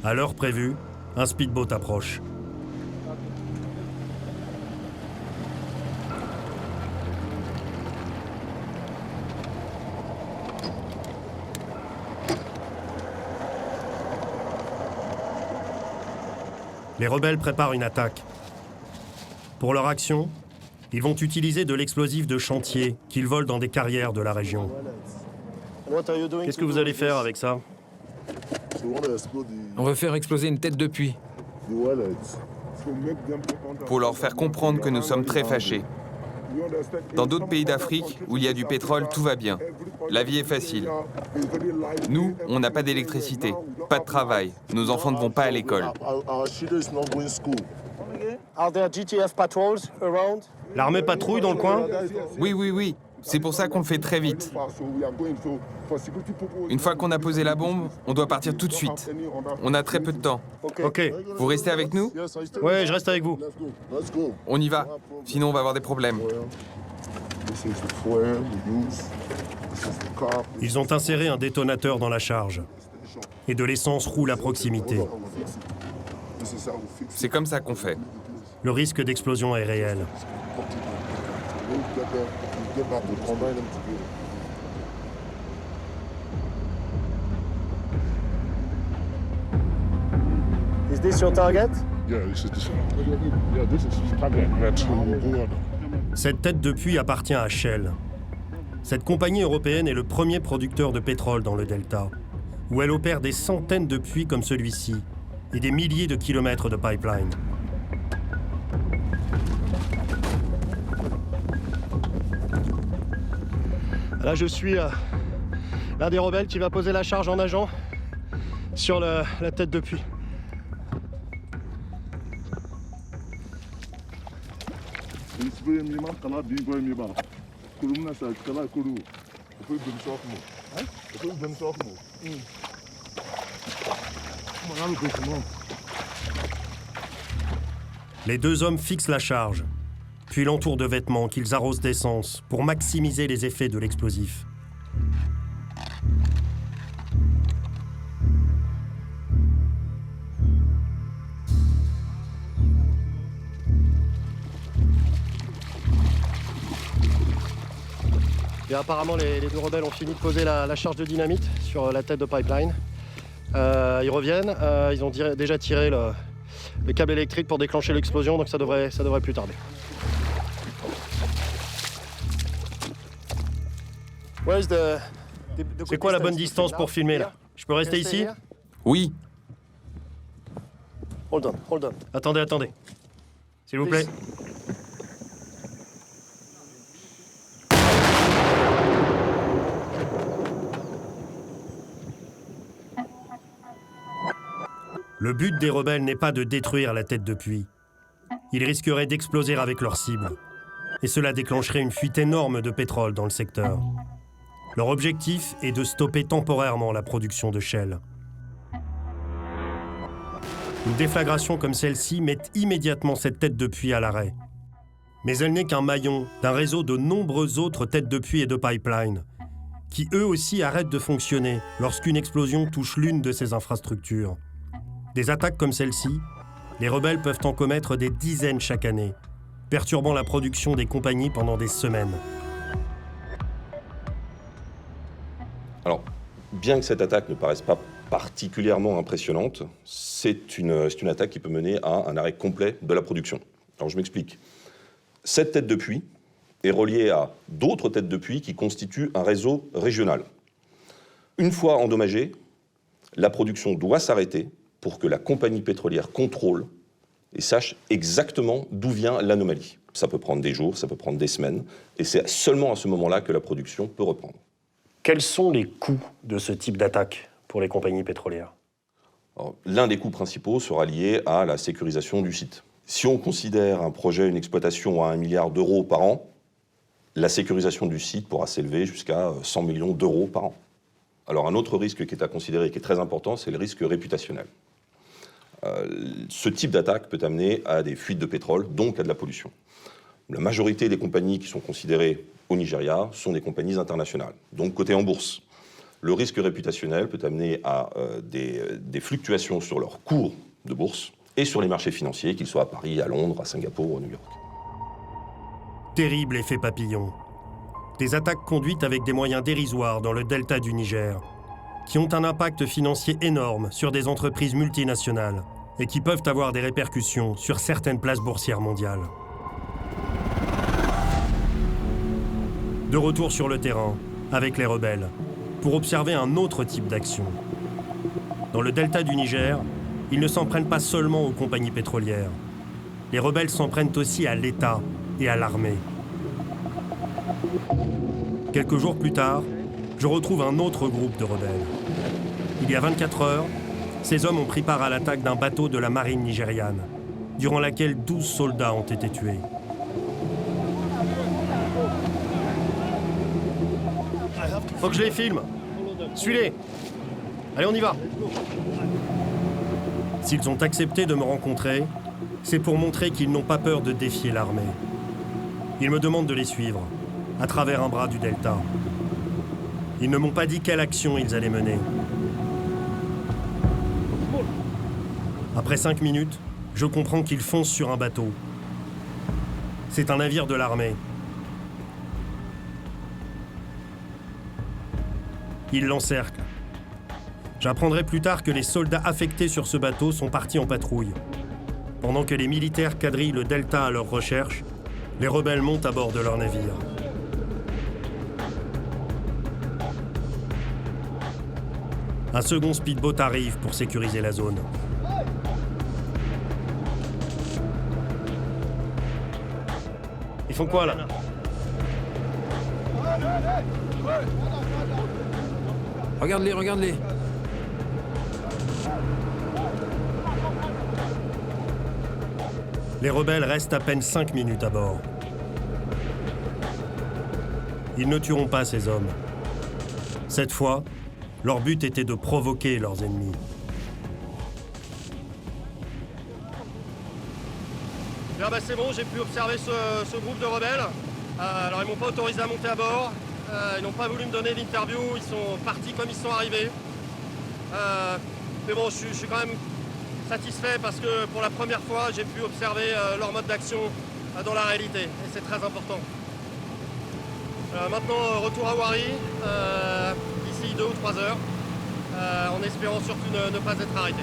À l'heure prévue, un speedboat approche. Les rebelles préparent une attaque. Pour leur action, ils vont utiliser de l'explosif de chantier qu'ils volent dans des carrières de la région. Qu'est-ce que vous allez faire avec ça? On veut faire exploser une tête de puits. Pour leur faire comprendre que nous sommes très fâchés. Dans d'autres pays d'Afrique où il y a du pétrole, tout va bien. La vie est facile. Nous, on n'a pas d'électricité, pas de travail. Nos enfants ne vont pas à l'école. L'armée patrouille dans le coin? Oui. C'est pour ça qu'on le fait très vite. Une fois qu'on a posé la bombe, on doit partir tout de suite. On a très peu de temps. Ok. Vous restez avec nous? Ouais, je reste avec vous. On y va, sinon on va avoir des problèmes. Ils ont inséré un détonateur dans la charge. Et de l'essence roule à proximité. C'est comme ça qu'on fait. Le risque d'explosion est réel. Is this your target? Cette tête de puits appartient à Shell. Cette compagnie européenne est le premier producteur de pétrole dans le Delta, où elle opère des centaines de puits comme celui-ci et des milliers de kilomètres de pipeline. Là, je suis l'un des rebelles qui va poser la charge en nageant sur la tête de puits. Les deux hommes fixent la charge, puis l'entourent de vêtements qu'ils arrosent d'essence pour maximiser les effets de l'explosif. Et apparemment, les deux rebelles ont fini de poser la charge de dynamite sur la tête de pipeline. Ils reviennent, ils ont déjà tiré le câble électrique pour déclencher l'explosion, donc ça devrait plus tarder. C'est quoi la bonne distance pour filmer là? Je peux rester ici? Oui. Hold on. Attendez. S'il vous plaît. Le but des rebelles n'est pas de détruire la tête de puits. Ils risqueraient d'exploser avec leur cible. Et cela déclencherait une fuite énorme de pétrole dans le secteur. Leur objectif est de stopper temporairement la production de Shell. Une déflagration comme celle-ci met immédiatement cette tête de puits à l'arrêt. Mais elle n'est qu'un maillon d'un réseau de nombreuses autres têtes de puits et de pipelines, qui eux aussi arrêtent de fonctionner lorsqu'une explosion touche l'une de ces infrastructures. Des attaques comme celle-ci, les rebelles peuvent en commettre des dizaines chaque année, perturbant la production des compagnies pendant des semaines. Alors, bien que cette attaque ne paraisse pas particulièrement impressionnante, c'est une attaque qui peut mener à un arrêt complet de la production. Alors je m'explique. Cette tête de puits est reliée à d'autres têtes de puits qui constituent un réseau régional. Une fois endommagée, la production doit s'arrêter pour que la compagnie pétrolière contrôle et sache exactement d'où vient l'anomalie. Ça peut prendre des jours, ça peut prendre des semaines, et c'est seulement à ce moment-là que la production peut reprendre. Quels sont les coûts de ce type d'attaque pour les compagnies pétrolières? L'un des coûts principaux sera lié à la sécurisation du site. Si on considère un projet, une exploitation à 1 milliard d'euros par an, la sécurisation du site pourra s'élever jusqu'à 100 millions d'euros par an. Alors un autre risque qui est à considérer et qui est très important, c'est le risque réputationnel. Ce type d'attaque peut amener à des fuites de pétrole, donc à de la pollution. La majorité des compagnies qui sont considérées au Nigeria sont des compagnies internationales, donc cotées en bourse. Le risque réputationnel peut amener à des fluctuations sur leur cours de bourse et sur les marchés financiers, qu'ils soient à Paris, à Londres, à Singapour ou à New York. Terrible effet papillon. Des attaques conduites avec des moyens dérisoires dans le delta du Niger, qui ont un impact financier énorme sur des entreprises multinationales et qui peuvent avoir des répercussions sur certaines places boursières mondiales. De retour sur le terrain, avec les rebelles, pour observer un autre type d'action. Dans le delta du Niger, ils ne s'en prennent pas seulement aux compagnies pétrolières. Les rebelles s'en prennent aussi à l'État et à l'armée. Quelques jours plus tard, je retrouve un autre groupe de rebelles. Il y a 24 heures, ces hommes ont pris part à l'attaque d'un bateau de la marine nigériane, durant laquelle 12 soldats ont été tués. Faut que je les filme. Suis-les. Allez, on y va. S'ils ont accepté de me rencontrer, c'est pour montrer qu'ils n'ont pas peur de défier l'armée. Ils me demandent de les suivre, à travers un bras du delta. Ils ne m'ont pas dit quelle action ils allaient mener. Après 5 minutes, je comprends qu'ils foncent sur un bateau. C'est un navire de l'armée. Ils l'encerclent. J'apprendrai plus tard que les soldats affectés sur ce bateau sont partis en patrouille. Pendant que les militaires quadrillent le delta à leur recherche, les rebelles montent à bord de leur navire. Un second speedboat arrive pour sécuriser la zone. Ils font quoi là? Regarde-les, regarde-les. Les rebelles restent à peine 5 minutes à bord. Ils ne tueront pas ces hommes. Cette fois, leur but était de provoquer leurs ennemis. Là, c'est bon, j'ai pu observer ce groupe de rebelles. Alors ils m'ont pas autorisé à monter à bord. Ils n'ont pas voulu me donner d'interview, ils sont partis comme ils sont arrivés. Mais bon, je suis quand même satisfait parce que pour la première fois, j'ai pu observer leur mode d'action dans la réalité. Et c'est très important. Maintenant, retour à Wari, d'ici 2 ou 3 heures, en espérant surtout ne pas être arrêté.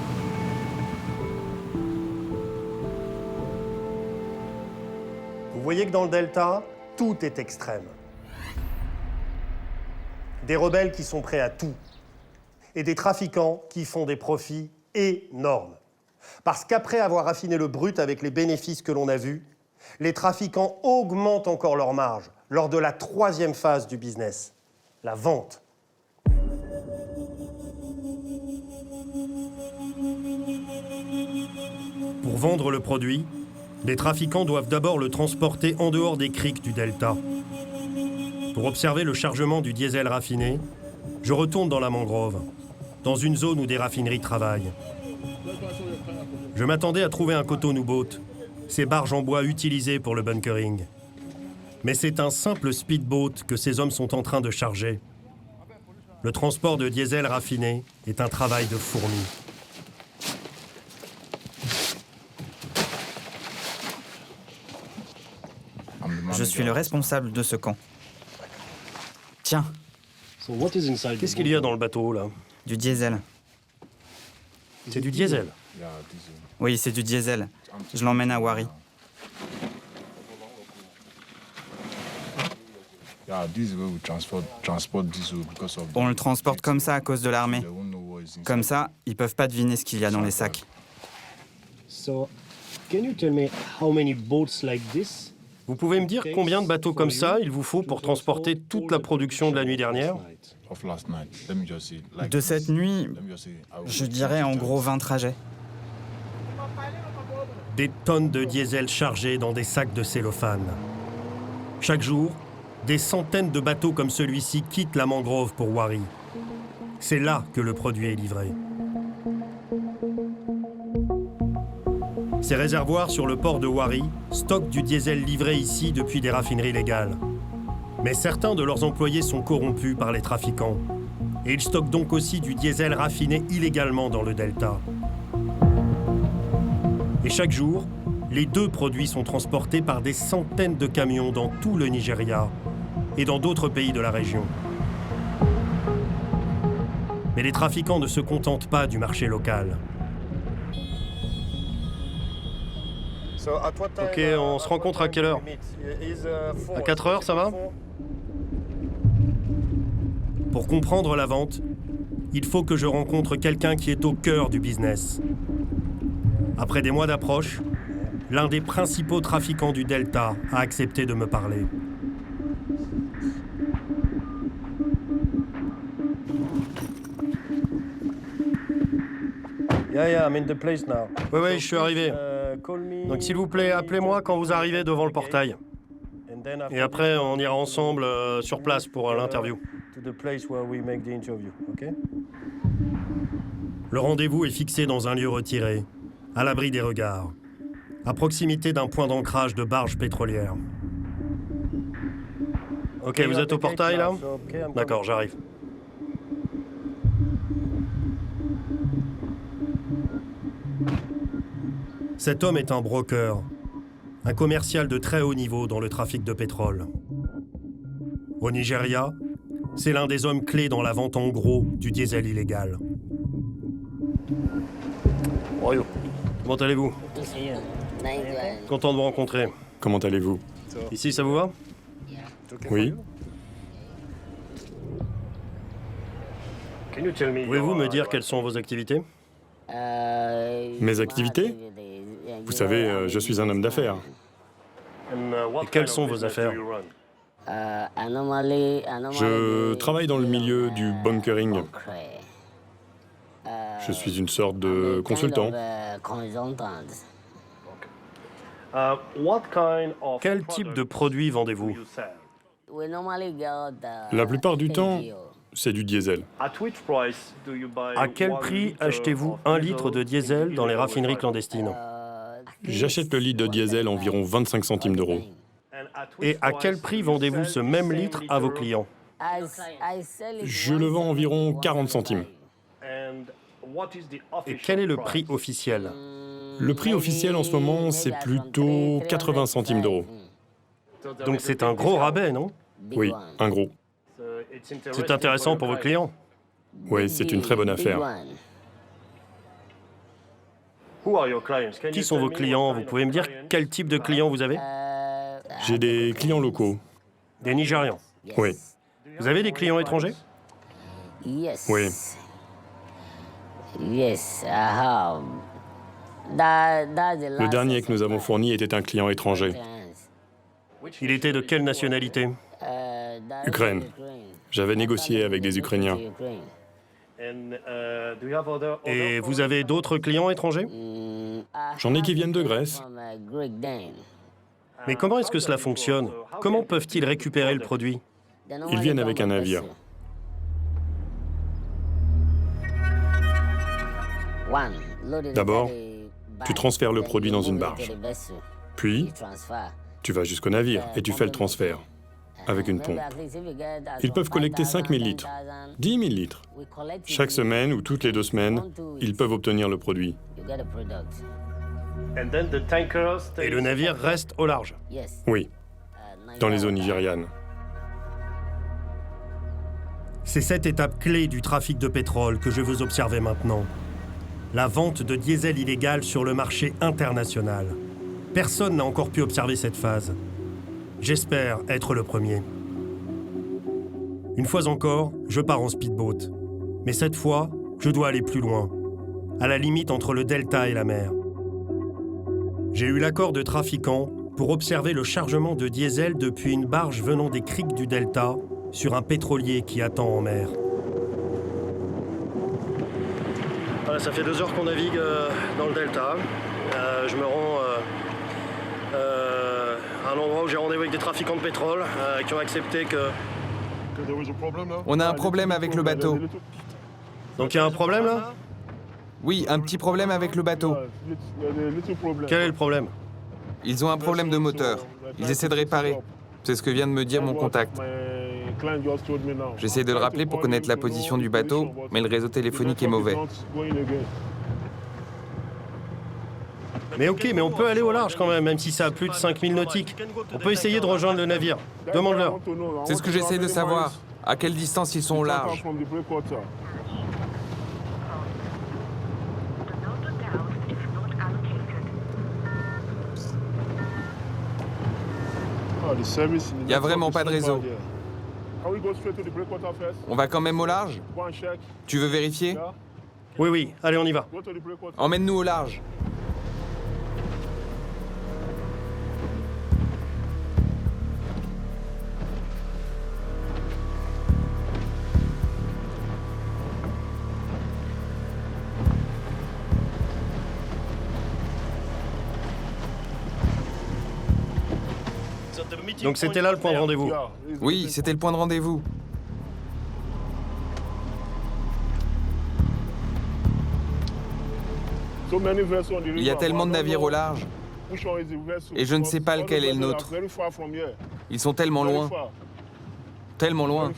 Vous voyez que dans le delta, tout est extrême. Des rebelles qui sont prêts à tout. Et des trafiquants qui font des profits énormes. Parce qu'après avoir raffiné le brut avec les bénéfices que l'on a vus, les trafiquants augmentent encore leur marge lors de la 3e phase du business, la vente. Pour vendre le produit, les trafiquants doivent d'abord le transporter en dehors des criques du delta. Pour observer le chargement du diesel raffiné, je retourne dans la mangrove, dans une zone où des raffineries travaillent. Je m'attendais à trouver un cotonou boat, ces barges en bois utilisées pour le bunkering. Mais c'est un simple speedboat que ces hommes sont en train de charger. Le transport de diesel raffiné est un travail de fourmi. Je suis le responsable de ce camp. Tiens, Qu'est-ce qu'il y a dans le bateau, là? du diesel. C'est du diesel. Oui, c'est du diesel. Je l'emmène à Wari. On le transporte comme ça à cause de l'armée. Comme ça, ils peuvent pas deviner ce qu'il y a dans les sacs. Vous pouvez me dire combien de bateaux comme ça il vous faut pour transporter toute la production de la nuit dernière? De cette nuit, je dirais en gros 20 trajets. Des tonnes de diesel chargées dans des sacs de cellophane. Chaque jour, des centaines de bateaux comme celui-ci quittent la mangrove pour Wari. C'est là que le produit est livré. Ces réservoirs sur le port de Wari stockent du diesel livré ici depuis des raffineries légales. Mais certains de leurs employés sont corrompus par les trafiquants. Et ils stockent donc aussi du diesel raffiné illégalement dans le delta. Et chaque jour, les deux produits sont transportés par des centaines de camions dans tout le Nigeria et dans d'autres pays de la région. Mais les trafiquants ne se contentent pas du marché local. Ok, on se rencontre à quelle heure? À 4 heures, ça va? Pour comprendre la vente, il faut que je rencontre quelqu'un qui est au cœur du business. Après des mois d'approche, l'un des principaux trafiquants du Delta a accepté de me parler. I'm in the place now. Oui, je suis arrivé. Donc s'il vous plaît, appelez-moi quand vous arrivez devant le portail. Et après, on ira ensemble sur place pour l'interview. Le rendez-vous est fixé dans un lieu retiré, à l'abri des regards, à proximité d'un point d'ancrage de barges pétrolières. Ok, vous êtes au portail là? D'accord, j'arrive. Cet homme est un broker, un commercial de très haut niveau dans le trafic de pétrole. Au Nigeria, c'est l'un des hommes clés dans la vente en gros du diesel illégal. Bonjour. Comment allez-vous? Content de vous rencontrer. Comment allez-vous? Ici, ça vous va? Oui. Pouvez-vous me dire quelles sont vos activités? Mes activités? Vous savez, je suis un homme d'affaires. Et quelles sont vos affaires? Je travaille dans le milieu du bunkering. Je suis une sorte de consultant. Quel type de produits vendez-vous? La plupart du temps, c'est du diesel. À quel prix achetez-vous 1 litre de diesel dans les raffineries clandestines? J'achète le litre de diesel environ 25 centimes d'euros. Et à quel prix vendez-vous ce même litre à vos clients? Je le vends environ 40 centimes. Et quel est le prix officiel? Le prix officiel en ce moment, c'est plutôt 80 centimes d'euros. Donc c'est un gros rabais, non? Oui, un gros. C'est intéressant pour vos clients. Oui, c'est une très bonne affaire. Qui sont vos clients? Vous pouvez me dire quel type de clients vous avez? J'ai des clients locaux. Des Nigérians. Oui, Vous avez des clients étrangers? oui. Le dernier que nous avons fourni était un client étranger. Il était de quelle nationalité? Ukraine. J'avais négocié avec des Ukrainiens. Et vous avez d'autres clients étrangers? J'en ai qui viennent de Grèce. Mais comment est-ce que cela fonctionne? Comment peuvent-ils récupérer le produit? Ils viennent avec un navire. D'abord, tu transfères le produit dans une barge. Puis, tu vas jusqu'au navire et tu fais le transfert avec une pompe. Ils peuvent collecter 5 000 litres, 10 000 litres. Chaque semaine ou toutes les 2 semaines, ils peuvent obtenir le produit. Et le navire reste au large? Oui, dans les eaux nigérianes. C'est cette étape clé du trafic de pétrole que je veux observer maintenant. La vente de diesel illégal sur le marché international. Personne n'a encore pu observer cette phase. J'espère être le premier. Une fois encore, je pars en speedboat. Mais cette fois, je dois aller plus loin, à la limite entre le delta et la mer. J'ai eu l'accord de trafiquants pour observer le chargement de diesel depuis une barge venant des criques du delta sur un pétrolier qui attend en mer. Voilà, ça fait 2 heures qu'on navigue dans le delta. Je me rends à un endroit où j'ai rendez-vous avec des trafiquants de pétrole qui ont accepté que... On a un problème avec le bateau. Donc il y a un problème là? Oui, un petit problème avec le bateau. Quel est le problème? Ils ont un problème de moteur. Ils essaient de réparer. C'est ce que vient de me dire mon contact. J'essaie de le rappeler pour connaître la position du bateau, mais le réseau téléphonique est mauvais. Mais ok, mais on peut aller au large quand même si ça a plus de 5000 nautiques. On peut essayer de rejoindre le navire. Demande-leur. C'est ce que j'essaie de savoir. À quelle distance ils sont au large? Il n'y a vraiment pas de réseau. On va quand même au large? Tu veux vérifier? Oui, oui, allez, on y va. Emmène-nous au large. Donc c'était là le point de rendez-vous? Oui, c'était le point de rendez-vous. Il y a tellement de navires au large. Et je ne sais pas lequel est le nôtre. Ils sont tellement loin. Tellement loin.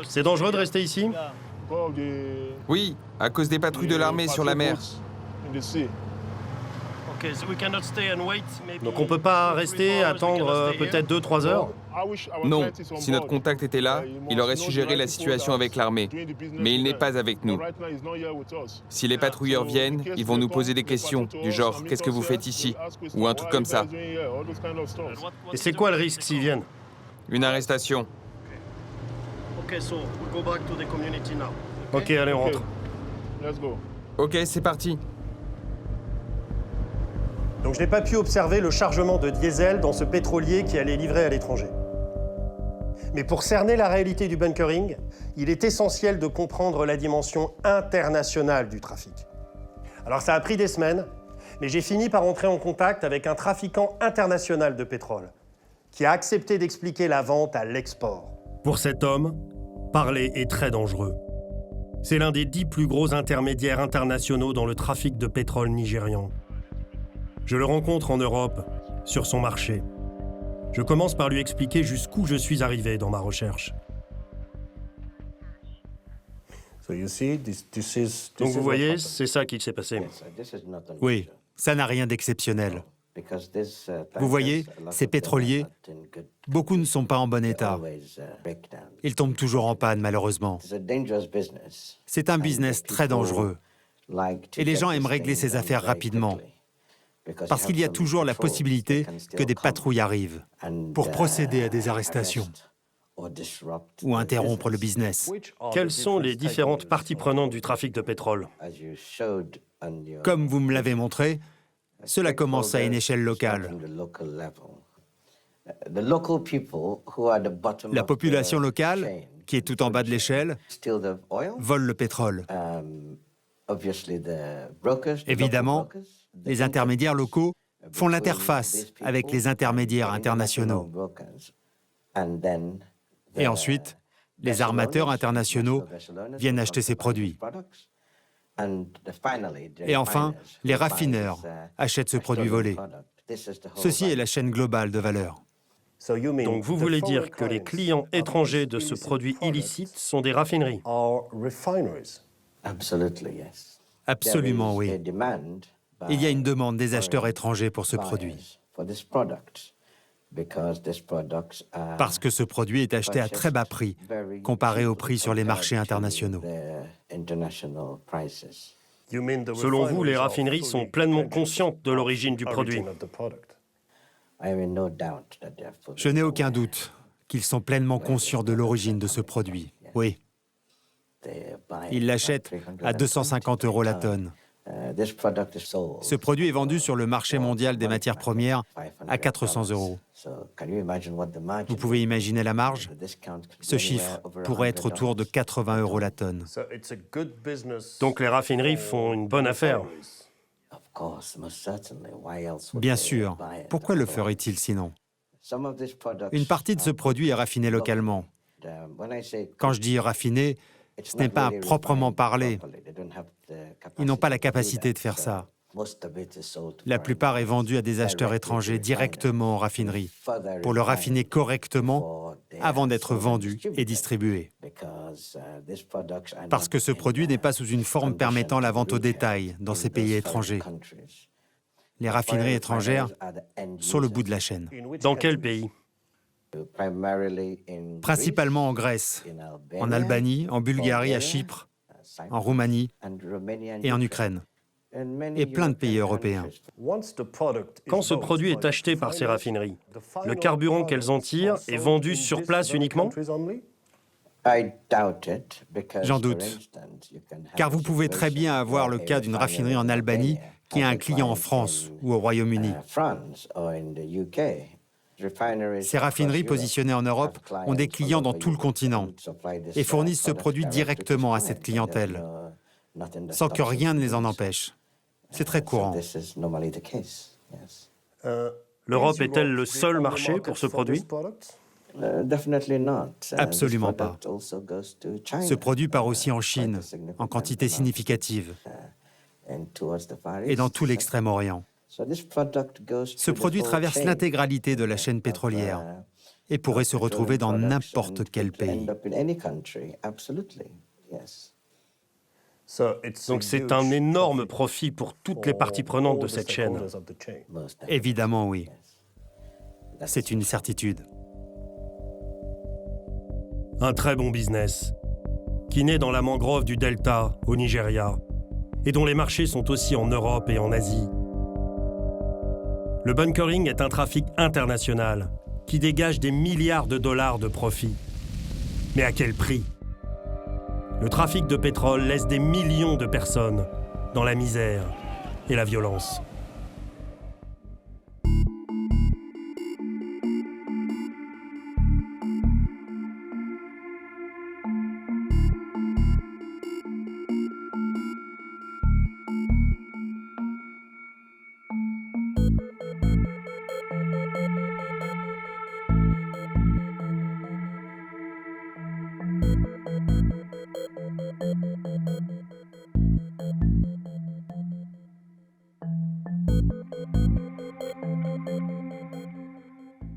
C'est dangereux de rester ici? Oui, à cause des patrouilles de l'armée sur la mer. Donc on peut pas rester, attendre peut-être 2-3 heures? Non, si notre contact était là, il aurait suggéré la situation avec l'armée. Mais il n'est pas avec nous. Si les patrouilleurs viennent, ils vont nous poser des questions, du genre « Qu'est-ce que vous faites ici ?» ou un truc comme ça. Et c'est quoi le risque s'ils viennent? Une arrestation. Ok, allez, on rentre. Ok, c'est parti. Donc je n'ai pas pu observer le chargement de diesel dans ce pétrolier qui allait livrer à l'étranger. Mais pour cerner la réalité du bunkering, il est essentiel de comprendre la dimension internationale du trafic. Alors ça a pris des semaines, mais j'ai fini par entrer en contact avec un trafiquant international de pétrole qui a accepté d'expliquer la vente à l'export. Pour cet homme, parler est très dangereux. C'est l'un des 10 plus gros intermédiaires internationaux dans le trafic de pétrole nigérian. Je le rencontre en Europe, sur son marché. Je commence par lui expliquer jusqu'où je suis arrivé dans ma recherche. Donc vous voyez, c'est ça qui s'est passé. Oui, ça n'a rien d'exceptionnel. Vous voyez, ces pétroliers, beaucoup ne sont pas en bon état. Ils tombent toujours en panne, malheureusement. C'est un business très dangereux. Et les gens aiment régler ces affaires rapidement. Parce qu'il y a toujours la possibilité que des patrouilles arrivent pour procéder à des arrestations ou interrompre le business. Quelles sont les différentes parties prenantes du trafic de pétrole? Comme vous me l'avez montré, cela commence à une échelle locale. La population locale, qui est tout en bas de l'échelle, vole le pétrole. Évidemment, les intermédiaires locaux font l'interface avec les intermédiaires internationaux. Et ensuite, les armateurs internationaux viennent acheter ces produits. Et enfin, les raffineurs achètent ce produit volé. Ceci est la chaîne globale de valeur. Donc vous voulez dire que les clients étrangers de ce produit illicite sont des raffineries? Absolument, oui. Il y a une demande des acheteurs étrangers pour ce produit. Parce que ce produit est acheté à très bas prix, comparé au prix sur les marchés internationaux. Selon vous, les raffineries sont pleinement conscientes de l'origine du produit? Je n'ai aucun doute qu'ils sont pleinement conscients de l'origine de ce produit, oui. Ils l'achètent à 250 € la tonne. Ce produit est vendu sur le marché mondial des matières premières à 400 €. Vous pouvez imaginer la marge? Ce chiffre pourrait être autour de 80 € la tonne. Donc les raffineries font une bonne affaire? Bien sûr. Pourquoi le ferait-il sinon? Une partie de ce produit est raffinée localement. Quand je dis raffiné, ce n'est pas à proprement parler. Ils n'ont pas la capacité de faire ça. La plupart est vendue à des acheteurs étrangers directement en raffinerie, pour le raffiner correctement avant d'être vendu et distribué. Parce que ce produit n'est pas sous une forme permettant la vente au détail dans ces pays étrangers. Les raffineries étrangères sont le bout de la chaîne. Dans quel pays? Principalement en Grèce, en Albanie, en Bulgarie, à Chypre, en Roumanie et en Ukraine, et plein de pays européens. Quand ce produit est acheté par ces raffineries, le carburant qu'elles en tirent est vendu sur place uniquement? J'en doute, car vous pouvez très bien avoir le cas d'une raffinerie en Albanie qui a un client en France ou au Royaume-Uni. Ces raffineries positionnées en Europe ont des clients dans tout le continent et fournissent ce produit directement à cette clientèle, sans que rien ne les en empêche. C'est très courant. L'Europe est-elle le seul marché pour ce produit? Absolument pas. Ce produit part aussi en Chine, en quantité significative, et dans tout l'Extrême-Orient. Ce produit traverse l'intégralité de la chaîne pétrolière et pourrait se retrouver dans n'importe quel pays. Donc c'est un énorme profit pour toutes les parties prenantes de cette chaîne. Évidemment, oui. C'est une certitude. Un très bon business, qui naît dans la mangrove du Delta, au Nigeria, et dont les marchés sont aussi en Europe et en Asie. Le bunkering est un trafic international qui dégage des milliards de dollars de profit. Mais à quel prix? Le trafic de pétrole laisse des millions de personnes dans la misère et la violence.